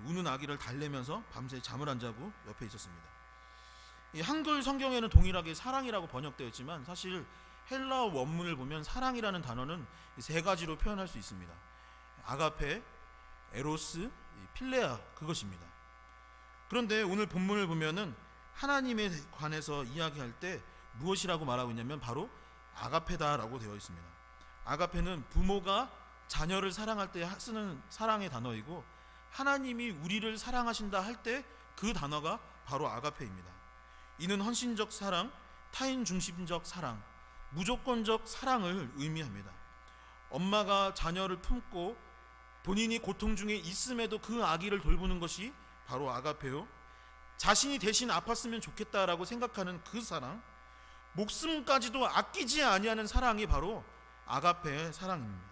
Speaker 4: 우는 아기를 달래면서 밤새 잠을 안 자고 옆에 있었습니다. 이 한글 성경에는 동일하게 사랑이라고 번역되어 있지만 사실 헬라어 원문을 보면 사랑이라는 단어는 3가지로 표현할 수 있습니다. 아가페, 에로스, 필레아 그것입니다. 그런데 오늘 본문을 보면은 하나님에 관해서 이야기할 때 무엇이라고 말하고 있냐면 바로 아가페다라고 되어 있습니다. 아가페는 부모가 자녀를 사랑할 때 쓰는 사랑의 단어이고 하나님이 우리를 사랑하신다 할 때 그 단어가 바로 아가페입니다. 이는 헌신적 사랑, 타인 중심적 사랑, 무조건적 사랑을 의미합니다. 엄마가 자녀를 품고 본인이 고통 중에 있음에도 그 아기를 돌보는 것이 바로 아가페요. 자신이 대신 아팠으면 좋겠다라고 생각하는 그 사랑, 목숨까지도 아끼지 아니하는 사랑이 바로 아가페의 사랑입니다.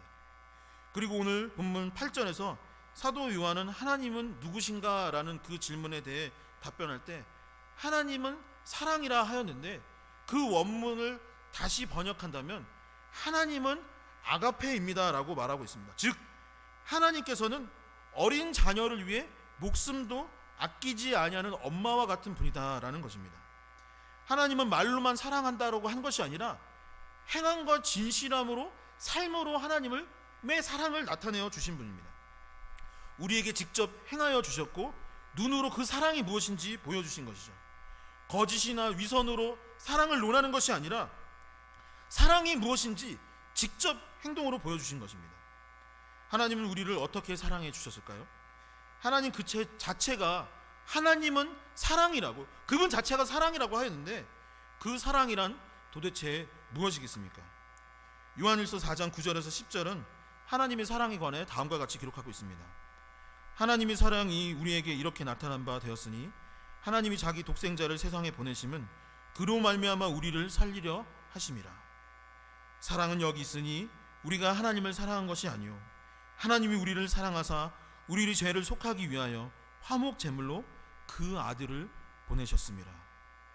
Speaker 4: 그리고 오늘 본문 8절에서 사도 요한은 하나님은 누구신가? 라는 그 질문에 대해 답변할 때 하나님은 사랑이라 하였는데 그 원문을 다시 번역한다면 하나님은 아가페입니다 라고 말하고 있습니다. 즉 하나님께서는 어린 자녀를 위해 목숨도 아끼지 아니하는 엄마와 같은 분이다라는 것입니다. 하나님은 말로만 사랑한다라고 한 것이 아니라 행함과 진실함으로 삶으로 하나님의 사랑을 나타내어 주신 분입니다. 우리에게 직접 행하여 주셨고 눈으로 그 사랑이 무엇인지 보여주신 것이죠. 거짓이나 위선으로 사랑을 논하는 것이 아니라 사랑이 무엇인지 직접 행동으로 보여주신 것입니다. 하나님은 우리를 어떻게 사랑해 주셨을까요? 하나님 그 자체가 하나님은 사랑이라고 그분 자체가 사랑이라고 하였는데 그 사랑이란 도대체 무엇이겠습니까? 요한일서 4장 9절에서 10절은 하나님의 사랑에 관해 다음과 같이 기록하고 있습니다. 하나님의 사랑이 우리에게 이렇게 나타난 바 되었으니 하나님이 자기 독생자를 세상에 보내심은 그로 말미암아 우리를 살리려 하심이라. 사랑은 여기 있으니 우리가 하나님을 사랑한 것이 아니요 하나님이 우리를 사랑하사 우리의 죄를 속하기 위하여 화목 제물로 그 아들을 보내셨습니다.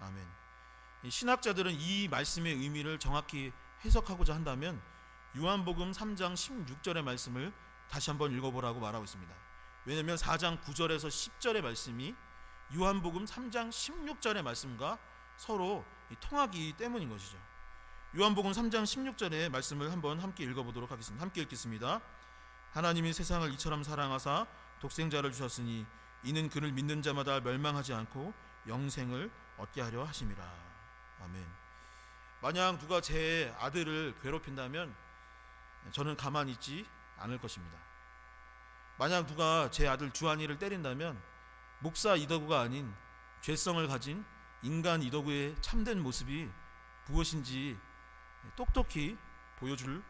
Speaker 4: 아멘. 신학자들은 이 말씀의 의미를 정확히 해석하고자 한다면 요한복음 3장 16절의 말씀을 다시 한번 읽어보라고 말하고 있습니다. 왜냐하면 4장 9절에서 10절의 말씀이 요한복음 3장 16절의 말씀과 서로 통하기 때문인 것이죠. 요한복음 3장 16절의 말씀을 한번 함께 읽어보도록 하겠습니다. 함께 읽겠습니다. 하나님이 세상을 이처럼 사랑하사 독생자를 주셨으니 이는 그를 믿는 자마다 멸망하지 않고 영생을 얻게 하려 하심이라. 아멘. 만약 누가 제 아들을 괴롭힌다면 저는 가만히 있지 않을 것입니다. 만약 누가 제 아들 주한이를 때린다면 목사 이덕우가 아닌 죄성을 가진 인간 이덕우의 참된 모습이 무엇인지 똑똑히 보여줄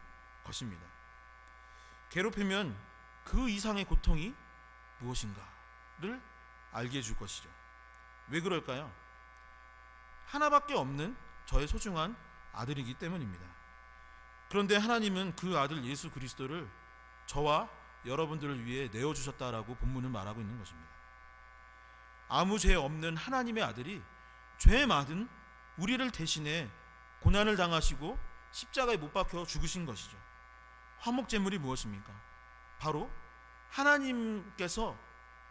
Speaker 4: 것입니다. 괴롭히면 그 이상의 고통이 무엇인가를 알게 해줄 것이죠. 왜 그럴까요? 하나밖에 없는 저의 소중한 아들이기 때문입니다. 그런데 하나님은 그 아들 예수 그리스도를 저와 여러분들을 위해 내어주셨다라고 본문은 말하고 있는 것입니다. 아무 죄 없는 하나님의 아들이 죄 많은 우리를 대신해 고난을 당하시고 십자가에 못 박혀 죽으신 것이죠. 화목제물이 무엇입니까? 바로 하나님께서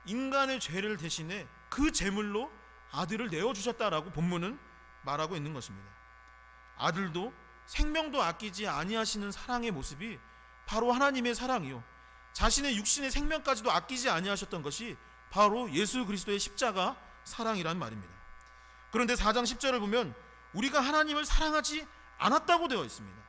Speaker 4: 인간의 죄를 대신해 그 제물로 아들을 내어주셨다라고 본문은 말하고 있는 것입니다. 아들도 생명도 아끼지 아니하시는 사랑의 모습이 바로 하나님의 사랑이요 자신의 육신의 생명까지도 아끼지 아니하셨던 것이 바로 예수 그리스도의 십자가 사랑이란 말입니다. 그런데 4장 10절을 보면 우리가 하나님을 사랑하지 않았다고 되어 있습니다.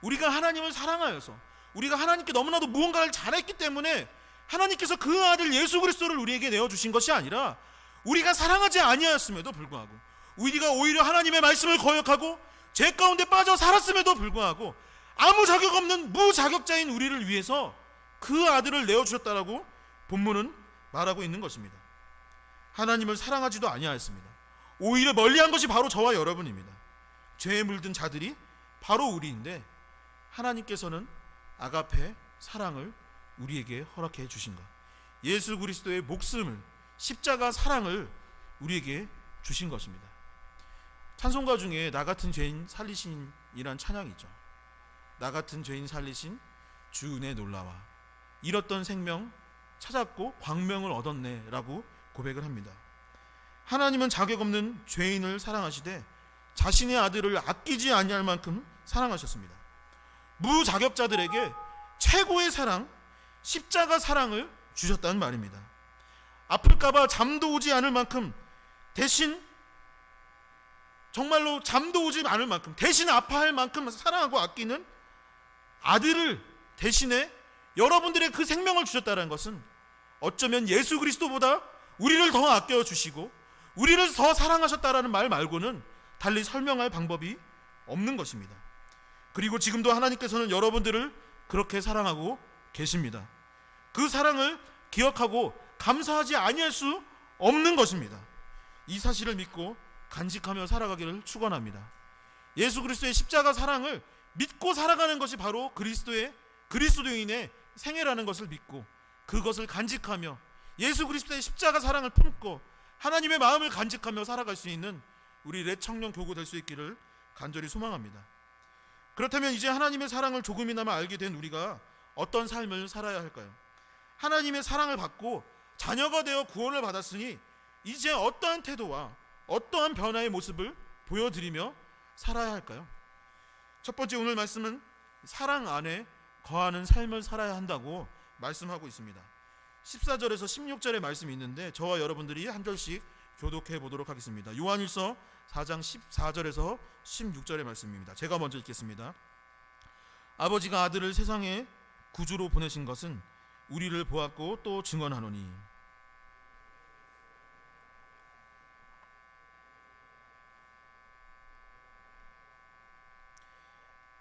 Speaker 4: 우리가 하나님을 사랑하여서 우리가 하나님께 너무나도 무언가를 잘했기 때문에 하나님께서 그 아들 예수 그리스도를 우리에게 내어주신 것이 아니라 우리가 사랑하지 아니하였음에도 불구하고 우리가 오히려 하나님의 말씀을 거역하고 죄 가운데 빠져 살았음에도 불구하고 아무 자격 없는 무자격자인 우리를 위해서 그 아들을 내어주셨다라고 본문은 말하고 있는 것입니다. 하나님을 사랑하지도 아니하였습니다. 오히려 멀리한 것이 바로 저와 여러분입니다. 죄에 물든 자들이 바로 우리인데 하나님께서는 아가페 사랑을 우리에게 허락해 주신 것, 예수 그리스도의 목숨을 십자가 사랑을 우리에게 주신 것입니다. 찬송가 중에 나 같은 죄인 살리신이란 찬양이 있죠. 나 같은 죄인 살리신 주 은혜 놀라와 잃었던 생명 찾았고 광명을 얻었네 라고 고백을 합니다. 하나님은 자격 없는 죄인을 사랑하시되 자신의 아들을 아끼지 아니할 만큼 사랑하셨습니다. 무자격자들에게 최고의 사랑, 십자가 사랑을 주셨다는 말입니다. 아플까봐 잠도 오지 않을 만큼 대신 정말로 잠도 오지 않을 만큼 대신 아파할 만큼 사랑하고 아끼는 아들을 대신해 여러분들의 그 생명을 주셨다는 것은 어쩌면 예수 그리스도보다 우리를 더 아껴주시고 우리를 더 사랑하셨다라는 말 말고는 달리 설명할 방법이 없는 것입니다. 그리고 지금도 하나님께서는 여러분들을 그렇게 사랑하고 계십니다. 그 사랑을 기억하고 감사하지 아니할 수 없는 것입니다. 이 사실을 믿고 간직하며 살아가기를 축원합니다. 예수 그리스도의 십자가 사랑을 믿고 살아가는 것이 바로 그리스도인의 생애라는 것을 믿고 그것을 간직하며 예수 그리스도의 십자가 사랑을 품고 하나님의 마음을 간직하며 살아갈 수 있는 우리 렛 청년 교구 될 수 있기를 간절히 소망합니다. 그렇다면 이제 하나님의 사랑을 조금이나마 알게 된 우리가 어떤 삶을 살아야 할까요? 하나님의 사랑을 받고 자녀가 되어 구원을 받았으니 이제 어떠한 태도와 어떠한 변화의 모습을 보여드리며 살아야 할까요? 첫 번째 오늘 말씀은 사랑 안에 거하는 삶을 살아야 한다고 말씀하고 있습니다. 14절에서 16절의 말씀이 있는데 저와 여러분들이 한 절씩 교독해 보도록 하겠습니다. 요한일서 4장 14절에서 16절의 말씀입니다. 제가 먼저 읽겠습니다. 아버지가 아들을 세상에 구주로 보내신 것은 우리를 보았고 또 증언하노니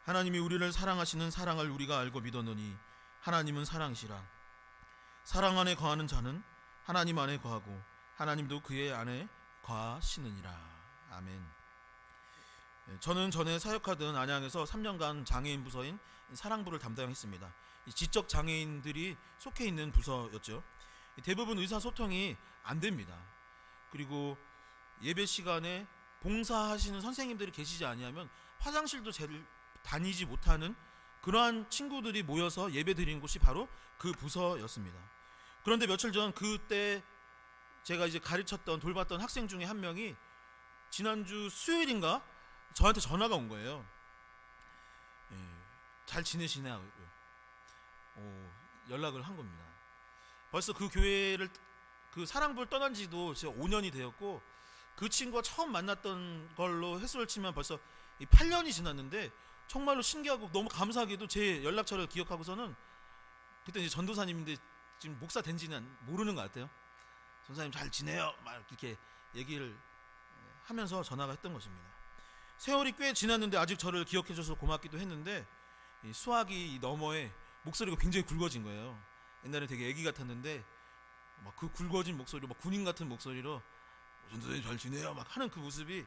Speaker 4: 하나님이 우리를 사랑하시는 사랑을 우리가 알고 믿었노니 하나님은 사랑이시라. 사랑 안에 거하는 자는 하나님 안에 거하고 하나님도 그의 안에 거하시느니라. 아멘. 저는 전에 사역하던 안양에서 3년간 장애인 부서인 사랑부를 담당했습니다. 이 지적 장애인들이 속해 있는 부서였죠. 대부분 의사소통이 안 됩니다. 그리고 예배 시간에 봉사하시는 선생님들이 계시지 아니하면 화장실도 제일 다니지 못하는 그러한 친구들이 모여서 예배 드리는 곳이 바로 그 부서였습니다. 그런데 며칠 전 그때 제가 이제 가르쳤던 돌봤던 학생 중에 한 명이 지난주 수요일인가 저한테 전화가 온 거예요. 잘 지내시냐고 연락을 한 겁니다. 벌써 그 교회를 그 사랑부를 떠난 지도 지금 5년이 되었고 그 친구가 처음 만났던 걸로 횟수를 치면 벌써 8년이 지났는데 정말로 신기하고 너무 감사하게도 제 연락처를 기억하고서는 그때 이제 전도사님인데 지금 목사 된지는 모르는 것 같아요. 전사님 잘 지내요? 막 이렇게 얘기를 하면서 전화가 했던 것입니다. 세월이 꽤 지났는데 아직 저를 기억해줘서 고맙기도 했는데 이 수화기 너머에 목소리가 굉장히 굵어진 거예요. 옛날에 되게 애기 같았는데 막 그 굵어진 목소리로 막 군인 같은 목소리로 전도사님 잘 지내요? 막 하는 그 모습이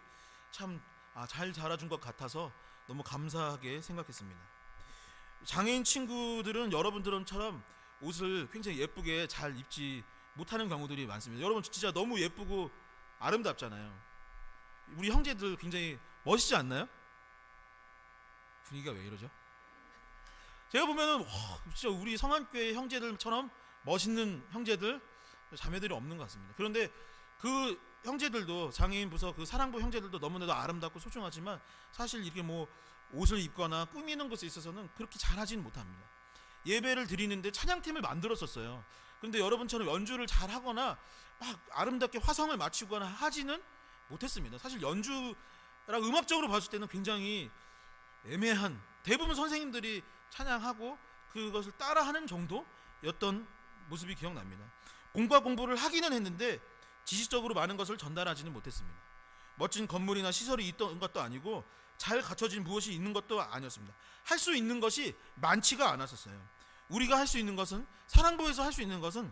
Speaker 4: 참 잘 자라준 것 같아서 너무 감사하게 생각했습니다. 장애인 친구들은 여러분들처럼 옷을 굉장히 예쁘게 잘 입지 못하는 경우들이 많습니다. 여러분 진짜 너무 예쁘고 아름답잖아요. 우리 형제들 굉장히 멋있지 않나요? 분위기가 왜 이러죠? 제가 보면은 진짜 우리 성안교회 형제들처럼 멋있는 형제들, 자매들이 없는 것 같습니다. 그런데 그 형제들도 장애인 부서 그 사랑부 형제들도 너무나도 아름답고 소중하지만 사실 이렇게 뭐 옷을 입거나 꾸미는 것에 있어서는 그렇게 잘하지는 못합니다. 예배를 드리는데 찬양팀을 만들었었어요. 그런데 여러분처럼 연주를 잘하거나 막 아름답게 화성을 맞추거나 하지는 못했습니다. 사실 연주랑 음악적으로 봤을 때는 굉장히 애매한, 대부분 선생님들이 찬양하고 그것을 따라하는 정도였던 모습이 기억납니다. 공부를 하기는 했는데 지식적으로 많은 것을 전달하지는 못했습니다. 멋진 건물이나 시설이 있던 것도 아니고 잘 갖춰진 무엇이 있는 것도 아니었습니다. 할 수 있는 것이 많지가 않았었어요. 우리가 할 수 있는 것은, 사랑부에서 할 수 있는 것은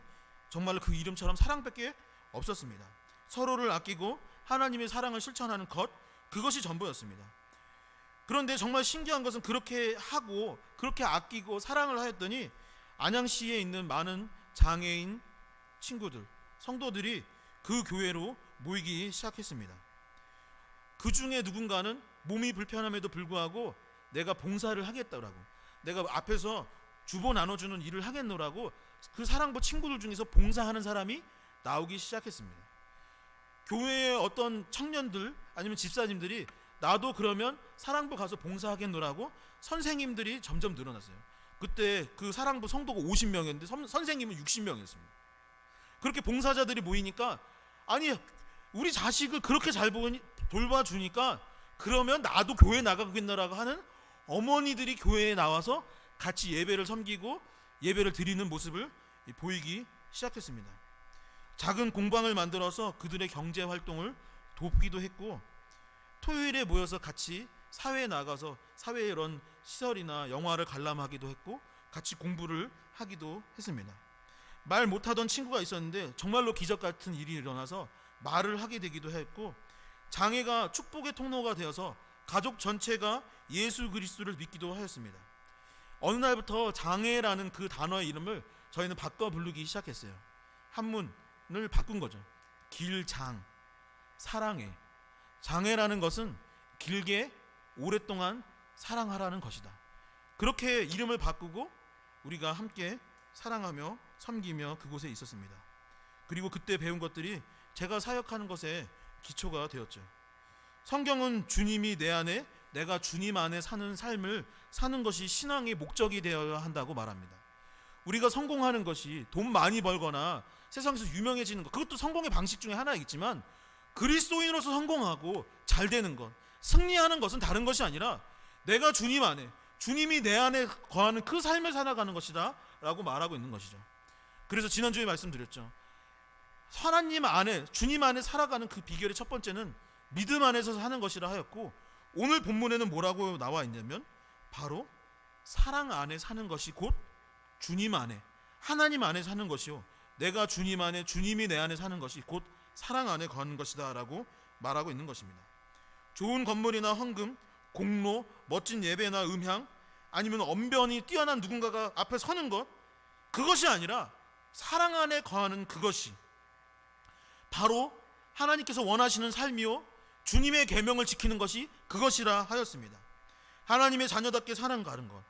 Speaker 4: 정말로 그 이름처럼 사랑밖에 없었습니다. 서로를 아끼고 하나님의 사랑을 실천하는 것, 그것이 전부였습니다. 그런데 정말 신기한 것은 그렇게 하고 그렇게 아끼고 사랑을 하였더니 안양시에 있는 많은 장애인 친구들, 성도들이 그 교회로 모이기 시작했습니다. 그 중에 누군가는 몸이 불편함에도 불구하고 내가 봉사를 하겠다라고, 내가 앞에서 주보 나눠주는 일을 하겠노라고 그 사랑부 친구들 중에서 봉사하는 사람이 나오기 시작했습니다. 교회의 어떤 청년들 아니면 집사님들이 나도 그러면 사랑부 가서 봉사하겠노라고 선생님들이 점점 늘어났어요. 그때 그 사랑부 성도가 50명이었는데 선생님은 60명이었습니다. 그렇게 봉사자들이 모이니까 아니 우리 자식을 그렇게 잘 돌봐주니까 그러면 나도 교회 나가겠노라고 하는 어머니들이 교회에 나와서 같이 예배를 섬기고 예배를 드리는 모습을 보이기 시작했습니다. 작은 공방을 만들어서 그들의 경제 활동을 돕기도 했고 토요일에 모여서 같이 사회에 나가서 사회의 이런 시설이나 영화를 관람하기도 했고 같이 공부를 하기도 했습니다. 말 못하던 친구가 있었는데 정말로 기적 같은 일이 일어나서 말을 하게 되기도 했고 장애가 축복의 통로가 되어서 가족 전체가 예수 그리스도를 믿기도 하였습니다. 어느 날부터 장애라는 그 단어의 이름을 저희는 바꿔 부르기 시작했어요. 한문을 바꾼 거죠. 길장, 사랑해. 장애라는 것은 길게 오랫동안 사랑하라는 것이다. 그렇게 이름을 바꾸고 우리가 함께 사랑하며 섬기며 그곳에 있었습니다. 그리고 그때 배운 것들이 제가 사역하는 것에 기초가 되었죠. 성경은 주님이 내 안에, 내가 주님 안에 사는 삶을 사는 것이 신앙의 목적이 되어야 한다고 말합니다. 우리가 성공하는 것이 돈 많이 벌거나 세상에서 유명해지는 것, 그것도 성공의 방식 중에 하나이겠지만 그리스도인으로서 성공하고 잘 되는 것, 승리하는 것은 다른 것이 아니라 내가 주님 안에, 주님이 내 안에 거하는 그 삶을 살아가는 것이다 라고 말하고 있는 것이죠. 그래서 지난주에 말씀드렸죠. 하나님 안에, 주님 안에 살아가는 그 비결의 첫 번째는 믿음 안에서 사는 것이라 하였고 오늘 본문에는 뭐라고 나와 있냐면 바로 사랑 안에 사는 것이 곧 주님 안에, 하나님 안에 사는 것이요 내가 주님 안에, 주님이 내 안에 사는 것이 곧 사랑 안에 거하는 것이다 라고 말하고 있는 것입니다. 좋은 건물이나 헌금, 공로, 멋진 예배나 음향, 아니면 언변이 뛰어난 누군가가 앞에 서는 것, 그것이 아니라 사랑 안에 거하는 그것이 바로 하나님께서 원하시는 삶이요 주님의 계명을 지키는 것이 그것이라 하였습니다. 하나님의 자녀답게 살아가는 것,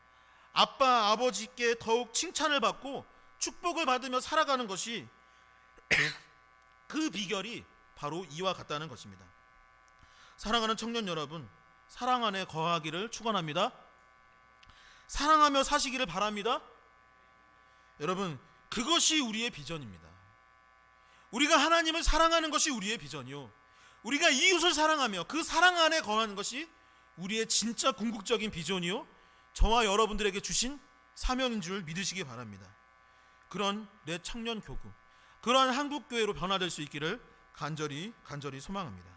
Speaker 4: 아빠 아버지께 더욱 칭찬을 받고 축복을 받으며 살아가는 것이 그 비결이 바로 이와 같다는 것입니다. 사랑하는 청년 여러분, 사랑 안에 거하기를 축원합니다. 사랑하며 사시기를 바랍니다. 여러분, 그것이 우리의 비전입니다. 우리가 하나님을 사랑하는 것이 우리의 비전이요, 우리가 이웃을 사랑하며 그 사랑 안에 거하는 것이 우리의 진짜 궁극적인 비전이요 저와 여러분들에게 주신 사명인 줄 믿으시기 바랍니다. 그런 내 청년 교구, 그러한 한국교회로 변화될 수 있기를 간절히 소망합니다.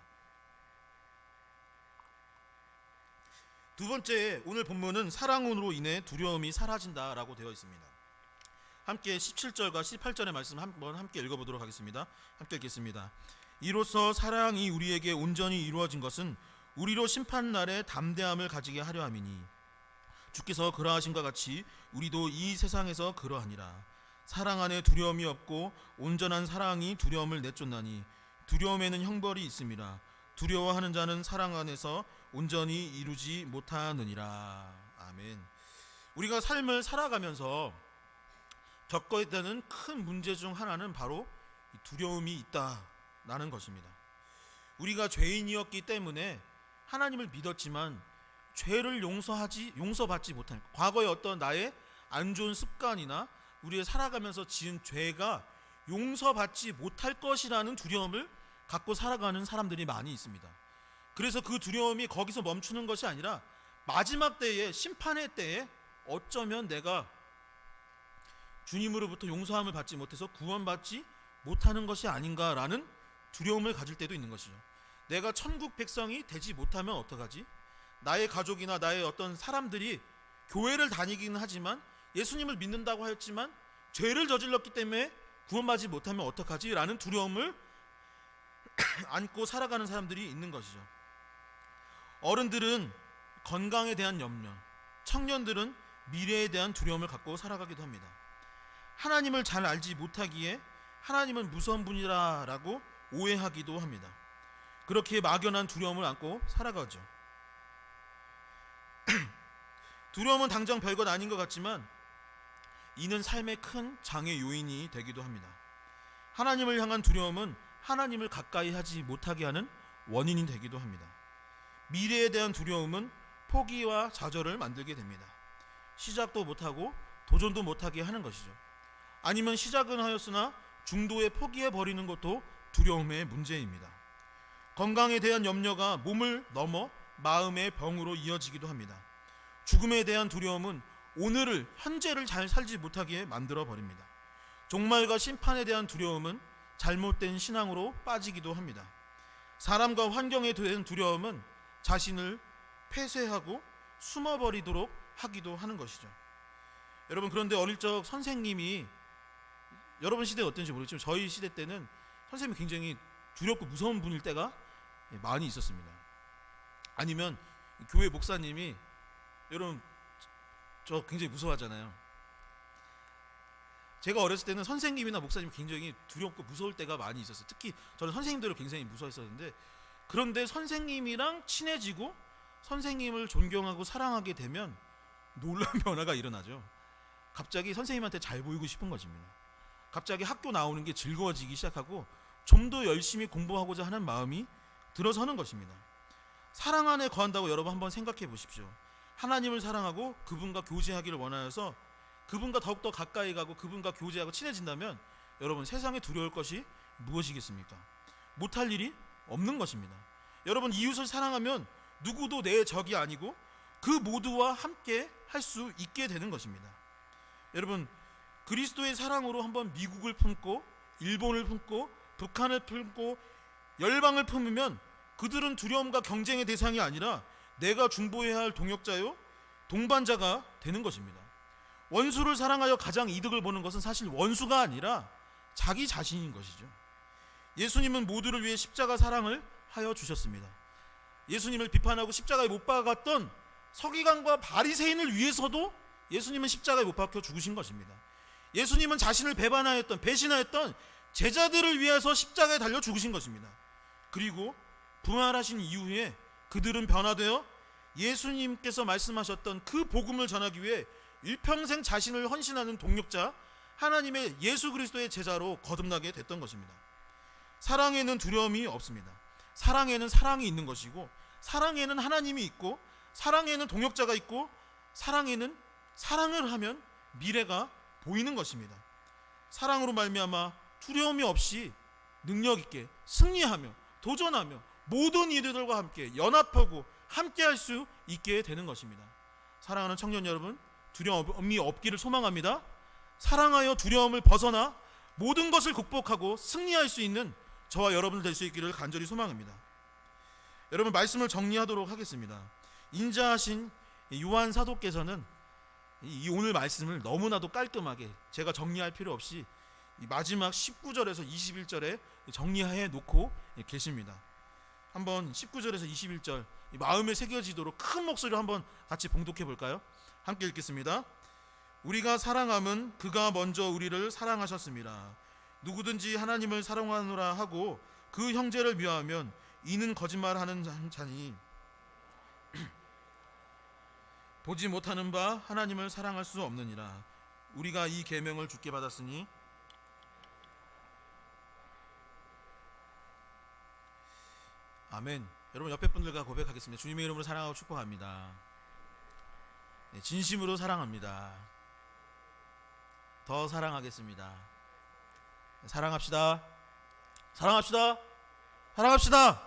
Speaker 4: 두 번째, 오늘 본문은 사랑으로 인해 두려움이 사라진다라고 되어 있습니다. 함께 17절과 18절의 말씀 한번 함께 읽어보도록 하겠습니다. 함께 읽겠습니다. 이로써 사랑이 우리에게 온전히 이루어진 것은 우리로 심판날에 담대함을 가지게 하려 함이니 주께서 그러하심과 같이 우리도 이 세상에서 그러하니라. 사랑 안에 두려움이 없고 온전한 사랑이 두려움을 내쫓나니 두려움에는 형벌이 있음이라. 두려워하는 자는 사랑 안에서 온전히 이루지 못하느니라. 아멘. 우리가 삶을 살아가면서 겪어야 되는 큰 문제 중 하나는 바로 두려움이 있다라는 것입니다. 우리가 죄인이었기 때문에 하나님을 믿었지만 죄를 용서받지 못한, 과거의 어떤 나의 안 좋은 습관이나 우리의 살아가면서 지은 죄가 용서받지 못할 것이라는 두려움을 갖고 살아가는 사람들이 많이 있습니다. 그래서 그 두려움이 거기서 멈추는 것이 아니라 마지막 때에, 심판의 때에 어쩌면 내가 주님으로부터 용서함을 받지 못해서 구원받지 못하는 것이 아닌가라는 두려움을 가질 때도 있는 것이죠. 내가 천국 백성이 되지 못하면 어떡하지? 나의 가족이나 나의 어떤 사람들이 교회를 다니기는 하지만 예수님을 믿는다고 하였지만 죄를 저질렀기 때문에 구원받지 못하면 어떡하지? 라는 두려움을 안고 살아가는 사람들이 있는 것이죠. 어른들은 건강에 대한 염려, 청년들은 미래에 대한 두려움을 갖고 살아가기도 합니다. 하나님을 잘 알지 못하기에 하나님은 무서운 분이라고 오해하기도 합니다. 그렇게 막연한 두려움을 안고 살아가죠. 두려움은 당장 별것 아닌 것 같지만 이는 삶의 큰 장애 요인이 되기도 합니다. 하나님을 향한 두려움은 하나님을 가까이 하지 못하게 하는 원인이 되기도 합니다. 미래에 대한 두려움은 포기와 좌절을 만들게 됩니다. 시작도 못하고 도전도 못하게 하는 것이죠. 아니면 시작은 하였으나 중도에 포기해버리는 것도 두려움의 문제입니다. 건강에 대한 염려가 몸을 넘어 마음의 병으로 이어지기도 합니다. 죽음에 대한 두려움은 오늘을, 현재를 잘 살지 못하게 만들어 버립니다. 종말과 심판에 대한 두려움은 잘못된 신앙으로 빠지기도 합니다. 사람과 환경에 대한 두려움은 자신을 폐쇄하고 숨어버리도록 하기도 하는 것이죠. 여러분, 그런데 어릴 적 선생님이, 여러분 시대에 어떤지 모르겠지만 저희 시대 때는 선생님이 굉장히 두렵고 무서운 분일 때가 많이 있었습니다. 아니면 교회 목사님이, 여러분 저 굉장히 무서워하잖아요. 제가 어렸을 때는 선생님이나 목사님이 굉장히 두렵고 무서울 때가 많이 있었어요. 특히 저는 선생님들을 굉장히 무서워했었는데, 그런데 선생님이랑 친해지고 선생님을 존경하고 사랑하게 되면 놀라운 변화가 일어나죠. 갑자기 선생님한테 잘 보이고 싶은 것입니다. 갑자기 학교 나오는 게 즐거워지기 시작하고 좀 더 열심히 공부하고자 하는 마음이 들어서는 것입니다. 사랑 안에 거한다고 여러분 한번 생각해 보십시오. 하나님을 사랑하고 그분과 교제하기를 원하여서 그분과 더욱더 가까이 가고 그분과 교제하고 친해진다면 여러분, 세상에 두려울 것이 무엇이겠습니까? 못할 일이 없는 것입니다. 여러분, 이웃을 사랑하면 누구도 내 적이 아니고 그 모두와 함께 할 수 있게 되는 것입니다. 여러분, 그리스도의 사랑으로 한번 미국을 품고 일본을 품고 북한을 품고 열방을 품으면 그들은 두려움과 경쟁의 대상이 아니라 내가 중보해야 할 동역자요, 동반자가 되는 것입니다. 원수를 사랑하여 가장 이득을 보는 것은 사실 원수가 아니라 자기 자신인 것이죠. 예수님은 모두를 위해 십자가 사랑을 하여 주셨습니다. 예수님을 비판하고 십자가에 못 박았던 서기관과 바리새인을 위해서도 예수님은 십자가에 못 박혀 죽으신 것입니다. 예수님은 자신을 배신하였던 제자들을 위해서 십자가에 달려 죽으신 것입니다. 그리고 부활하신 이후에 그들은 변화되어 예수님께서 말씀하셨던 그 복음을 전하기 위해 일평생 자신을 헌신하는 동력자, 하나님의 예수 그리스도의 제자로 거듭나게 됐던 것입니다. 사랑에는 두려움이 없습니다. 사랑에는 사랑이 있는 것이고, 사랑에는 하나님이 있고, 사랑에는 동역자가 있고, 사랑에는 사랑을 하면 미래가 보이는 것입니다. 사랑으로 말미암아 두려움이 없이 능력 있게 승리하며 도전하며 모든 이들과 함께 연합하고 함께 할 수 있게 되는 것입니다. 사랑하는 청년 여러분, 두려움이 없기를 소망합니다. 사랑하여 두려움을 벗어나 모든 것을 극복하고 승리할 수 있는 저와 여러분 될 수 있기를 간절히 소망합니다. 여러분, 말씀을 정리하도록 하겠습니다. 인자하신 요한 사도께서는 이 오늘 말씀을 너무나도 깔끔하게 제가 정리할 필요 없이 이 마지막 19절에서 21절에 정리해 놓고 계십니다. 한번 19절에서 21절 마음에 새겨지도록 큰 목소리로 한번 같이 봉독해 볼까요? 함께 읽겠습니다. 우리가 사랑함은 그가 먼저 우리를 사랑하셨습니다. 누구든지 하나님을 사랑하노라 하고 그 형제를 미워하면 이는 거짓말하는 자니 보지 못하는 바 하나님을 사랑할 수 없느니라. 우리가 이 계명을 주께 받았으니 아멘. 여러분, 옆에 분들과 고백하겠습니다. 주님의 이름으로 사랑하고 축복합니다. 네, 진심으로 사랑합니다. 더 사랑하겠습니다. 사랑합시다. 사랑합시다. 사랑합시다.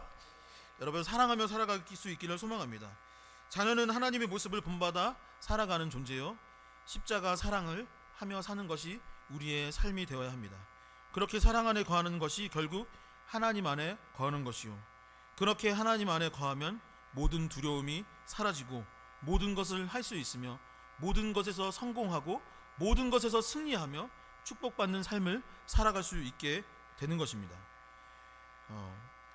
Speaker 4: 여러분, 사랑하며 살아갈 수 있기를 소망합니다. 자녀는 하나님의 모습을 본받아 살아가는 존재요, 십자가 사랑을 하며 사는 것이 우리의 삶이 되어야 합니다. 그렇게 사랑 안에 거하는 것이 결국 하나님 안에 거하는 것이요, 그렇게 하나님 안에 거하면 모든 두려움이 사라지고 모든 것을 할 수 있으며 모든 것에서 성공하고 모든 것에서 승리하며 축복받는 삶을 살아갈 수 있게 되는 것입니다.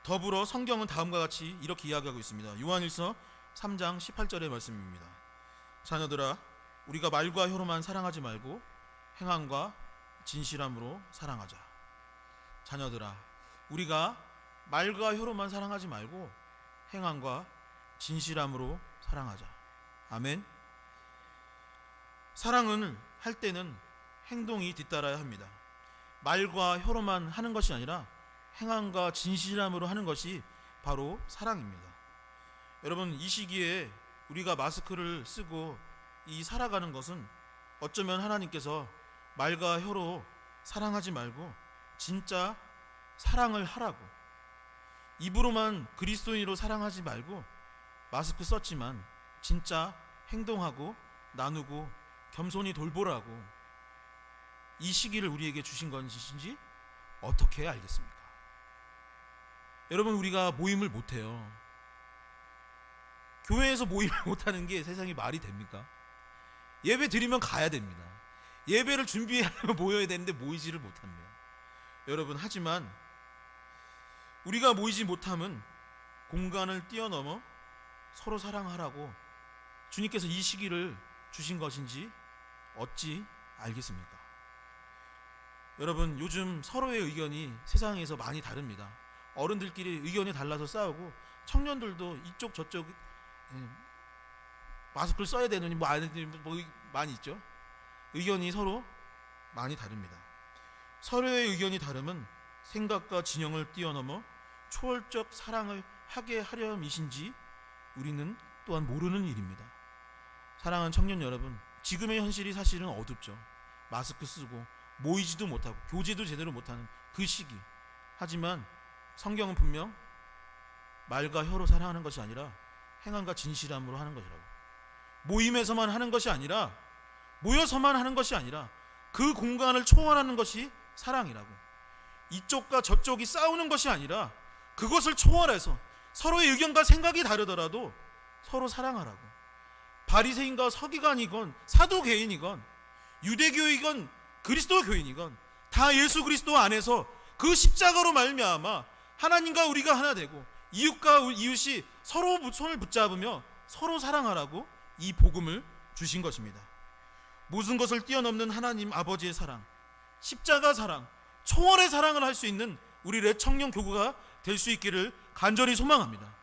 Speaker 4: 더불어 성경은 다음과 같이 이렇게 이야기하고 있습니다. 요한일서 3장 18절의 말씀입니다. 자녀들아, 우리가 말과 혀로만 사랑하지 말고 행함과 진실함으로 사랑하자. 자녀들아, 우리가 말과 혀로만 사랑하지 말고 행함과 진실함으로 사랑하자. 아멘. 사랑을 할 때는 행동이 뒤따라야 합니다. 말과 혀로만 하는 것이 아니라 행함과 진실함으로 하는 것이 바로 사랑입니다. 여러분, 이 시기에 우리가 마스크를 쓰고 이 살아가는 것은 어쩌면 하나님께서 말과 혀로 사랑하지 말고 진짜 사랑을 하라고, 입으로만 그리스도인으로 사랑하지 말고 마스크 썼지만 진짜 행동하고 나누고 겸손히 돌보라고 이 시기를 우리에게 주신 것인지 어떻게 알겠습니까? 여러분, 우리가 모임을 못해요. 교회에서 모임을 못하는 게 세상에 말이 됩니까? 예배 드리면 가야 됩니다. 예배를 준비하려면 모여야 되는데 모이지를 못합니다. 여러분, 하지만 우리가 모이지 못함은 공간을 뛰어넘어 서로 사랑하라고 주님께서 이 시기를 주신 것인지 어찌 알겠습니까? 여러분, 요즘 서로의 의견이 세상에서 많이 다릅니다. 어른들끼리 의견이 달라서 싸우고 청년들도 이쪽 저쪽 마스크를 써야 되느니 뭐 많이 있죠. 의견이 서로 많이 다릅니다. 서로의 의견이 다름은 생각과 진영을 뛰어넘어 초월적 사랑을 하게 하려함이신지 우리는 또한 모르는 일입니다. 사랑하는 청년 여러분, 지금의 현실이 사실은 어둡죠. 마스크 쓰고 모이지도 못하고 교제도 제대로 못하는 그 시기. 하지만 성경은 분명 말과 혀로 사랑하는 것이 아니라 행함과 진실함으로 하는 것이라고. 모임에서만 하는 것이 아니라, 모여서만 하는 것이 아니라 그 공간을 초월하는 것이 사랑이라고. 이쪽과 저쪽이 싸우는 것이 아니라 그것을 초월해서 서로의 의견과 생각이 다르더라도 서로 사랑하라고. 바리새인과 서기관이건 사도개인이건 유대교이건 그리스도교인이건 다 예수 그리스도 안에서 그 십자가로 말미암아 하나님과 우리가 하나 되고 이웃과 이웃이 서로 손을 붙잡으며 서로 사랑하라고 이 복음을 주신 것입니다. 모든 것을 뛰어넘는 하나님 아버지의 사랑, 십자가 사랑, 초월의 사랑을 할 수 있는 우리 랩청년 교구가 될 수 있기를 간절히 소망합니다.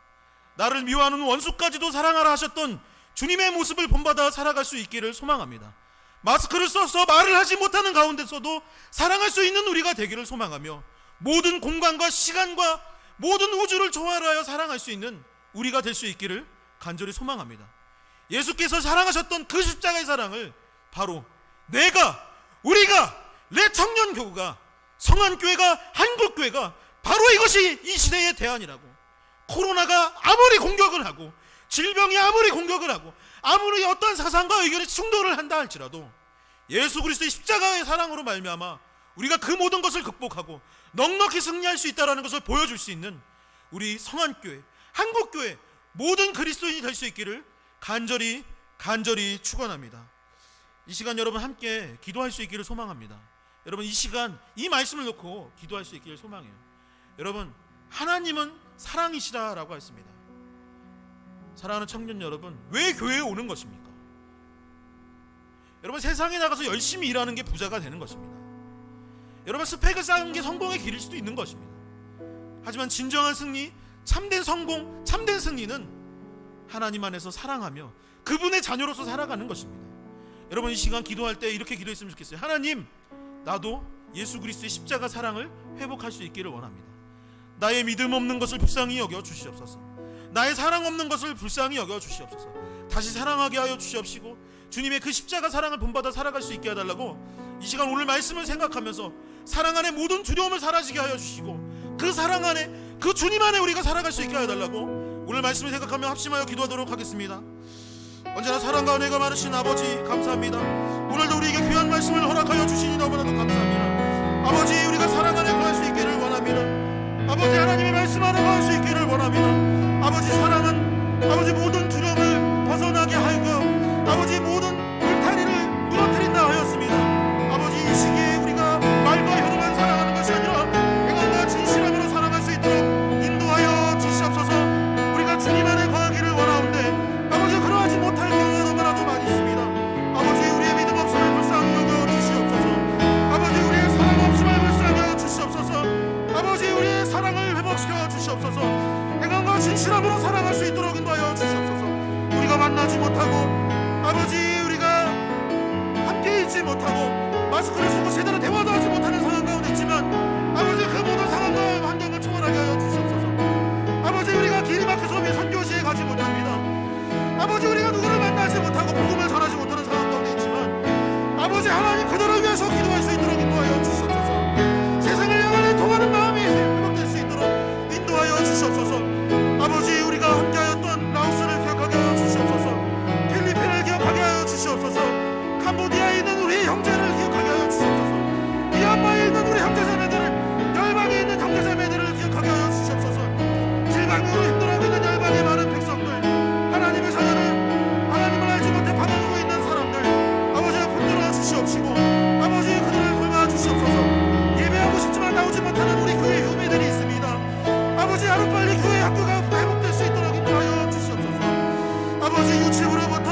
Speaker 4: 나를 미워하는 원수까지도 사랑하라 하셨던 주님의 모습을 본받아 살아갈 수 있기를 소망합니다. 마스크를 써서 말을 하지 못하는 가운데서도 사랑할 수 있는 우리가 되기를 소망하며 모든 공간과 시간과 모든 우주를 조화하여 사랑할 수 있는 우리가 될 수 있기를 간절히 소망합니다. 예수께서 사랑하셨던 그 십자가의 사랑을 바로 우리가 랩청년교구가, 성안교회가, 한국교회가 바로 이것이 이 시대의 대안이라고. 코로나가 아무리 공격을 하고 질병이 아무리 공격을 하고 아무리 어떤 사상과 의견이 충돌을 한다 할지라도 예수 그리스도의 십자가의 사랑으로 말미암아 우리가 그 모든 것을 극복하고 넉넉히 승리할 수 있다는 것을 보여줄 수 있는 우리 성안교회, 한국교회 모든 그리스도인이 될 수 있기를 간절히 축원합니다. 이 시간 여러분 함께 기도할 수 있기를 소망합니다. 여러분 이 시간 이 말씀을 놓고 기도할 수 있기를 소망해요. 여러분 하나님은 사랑이시다라고 했습니다. 사랑하는 청년 여러분, 왜 교회에 오는 것입니까? 여러분 세상에 나가서 열심히 일하는 게 부자가 되는 것입니다. 여러분 스펙을 쌓는 게 성공의 길일 수도 있는 것입니다. 하지만 진정한 승리, 참된 성공, 참된 승리는 하나님 안에서 사랑하며 그분의 자녀로서 살아가는 것입니다. 여러분 이 시간 기도할 때 이렇게 기도했으면 좋겠어요. 하나님, 나도 예수 그리스도의 십자가 사랑을 회복할 수 있기를 원합니다. 나의 믿음 없는 것을 불쌍히 여겨 주시옵소서. 나의 사랑 없는 것을 불쌍히 여겨 주시옵소서. 다시 사랑하게 하여 주시옵시고 주님의 그 십자가 사랑을 본받아 살아갈 수 있게 해달라고 이 시간 오늘 말씀을 생각하면서 사랑 안에 모든 두려움을 사라지게 하여 주시고 그 사랑 안에, 그 주님 안에 우리가 살아갈 수 있게 해달라고 오늘 말씀을 생각하며 합심하여 기도하도록 하겠습니다. 언제나 사랑과 은혜가 많으신 아버지 감사합니다. 오늘도 우리에게 귀한 말씀을 허락하여 주시니 너무나도 감사합니다. 아버지, 우리가 사랑 안에 거할 수 있기를 원합니다. 아버지, 하나님의 말씀 안에 거할 수 있기를 원합니다. 아버지, 사랑은 아버지 모든 두려움을 벗어나게 하여 아버지 모든 울타리를 무너뜨린다 하였습니다. 아버지, 이 시기에 우리가 말과 혀로만 사랑하는 것이 아니라 행함과 진실함으로 살아갈 수 있도록 인도하여 주시옵소서. 우리가 주님 안에 거하기를 원하는데 아버지 그러하지 못할 경우가 너무나도 많이 있습니다. 아버지, 우리의 믿음 없음을 불쌍히 여겨 주시옵소서. 아버지, 우리의 사랑 없음을 불쌍히 여겨 주시옵소서. 아버지, 우리의 사랑을 회복시켜 주시옵소서. 행함과 진실함으로 살아갈 수 있도록 인도하여 주시옵소서. 우리가 만나지 못하고 아버지, 우리가 함께 있지 못하고 마스크를 쓰고 제대로 대화도 하지 못하는 상황 가운데 있지만 아버지, 그 모든 상황과 환경을 초월하게 하여 주시옵소서. 아버지, 우리가 길이 막혀서 선교지에 가지 못합니다. 아버지, 우리가 누구를 만나지 못하고 복음을 전하지 못하는 상황 가운데 있지만 아버지 하나님 그들을 위해서 기도할 수 있도록 인도하여 주시옵소서. 세상을 향하여 통하는 마음이 회복될 수 있도록 인도하여 주시옵소서. 아버지, 우리가 함께하였던 라오스를 기억하게 하여 주시옵소서. 필리핀을 기억하게 하여 주시옵소서. 캄보디아에 있는 우리 형제를 기억하게 하여 주시옵소서. 미얀마에 있는 우리 형제자매들을, 열방에 있는 형제자매들을 기억하게 하여 주시옵소서. 질병으로 힘들어하고 있는 열방의 많은 백성들, 하나님의 자녀를, 하나님을 알지 못해 방황하고 있는 사람들 아버지가 붙들어 주시옵시고 아버지 그들을 돌봐 주시옵소서. 예배하고 싶지만 나오지 못하는 우리 교회 후배들이 있습니다. 아버지, 하루빨리 교회 학교가 회복될 수 있도록 인도하여 주시옵소서. 아버지, 유치부로부터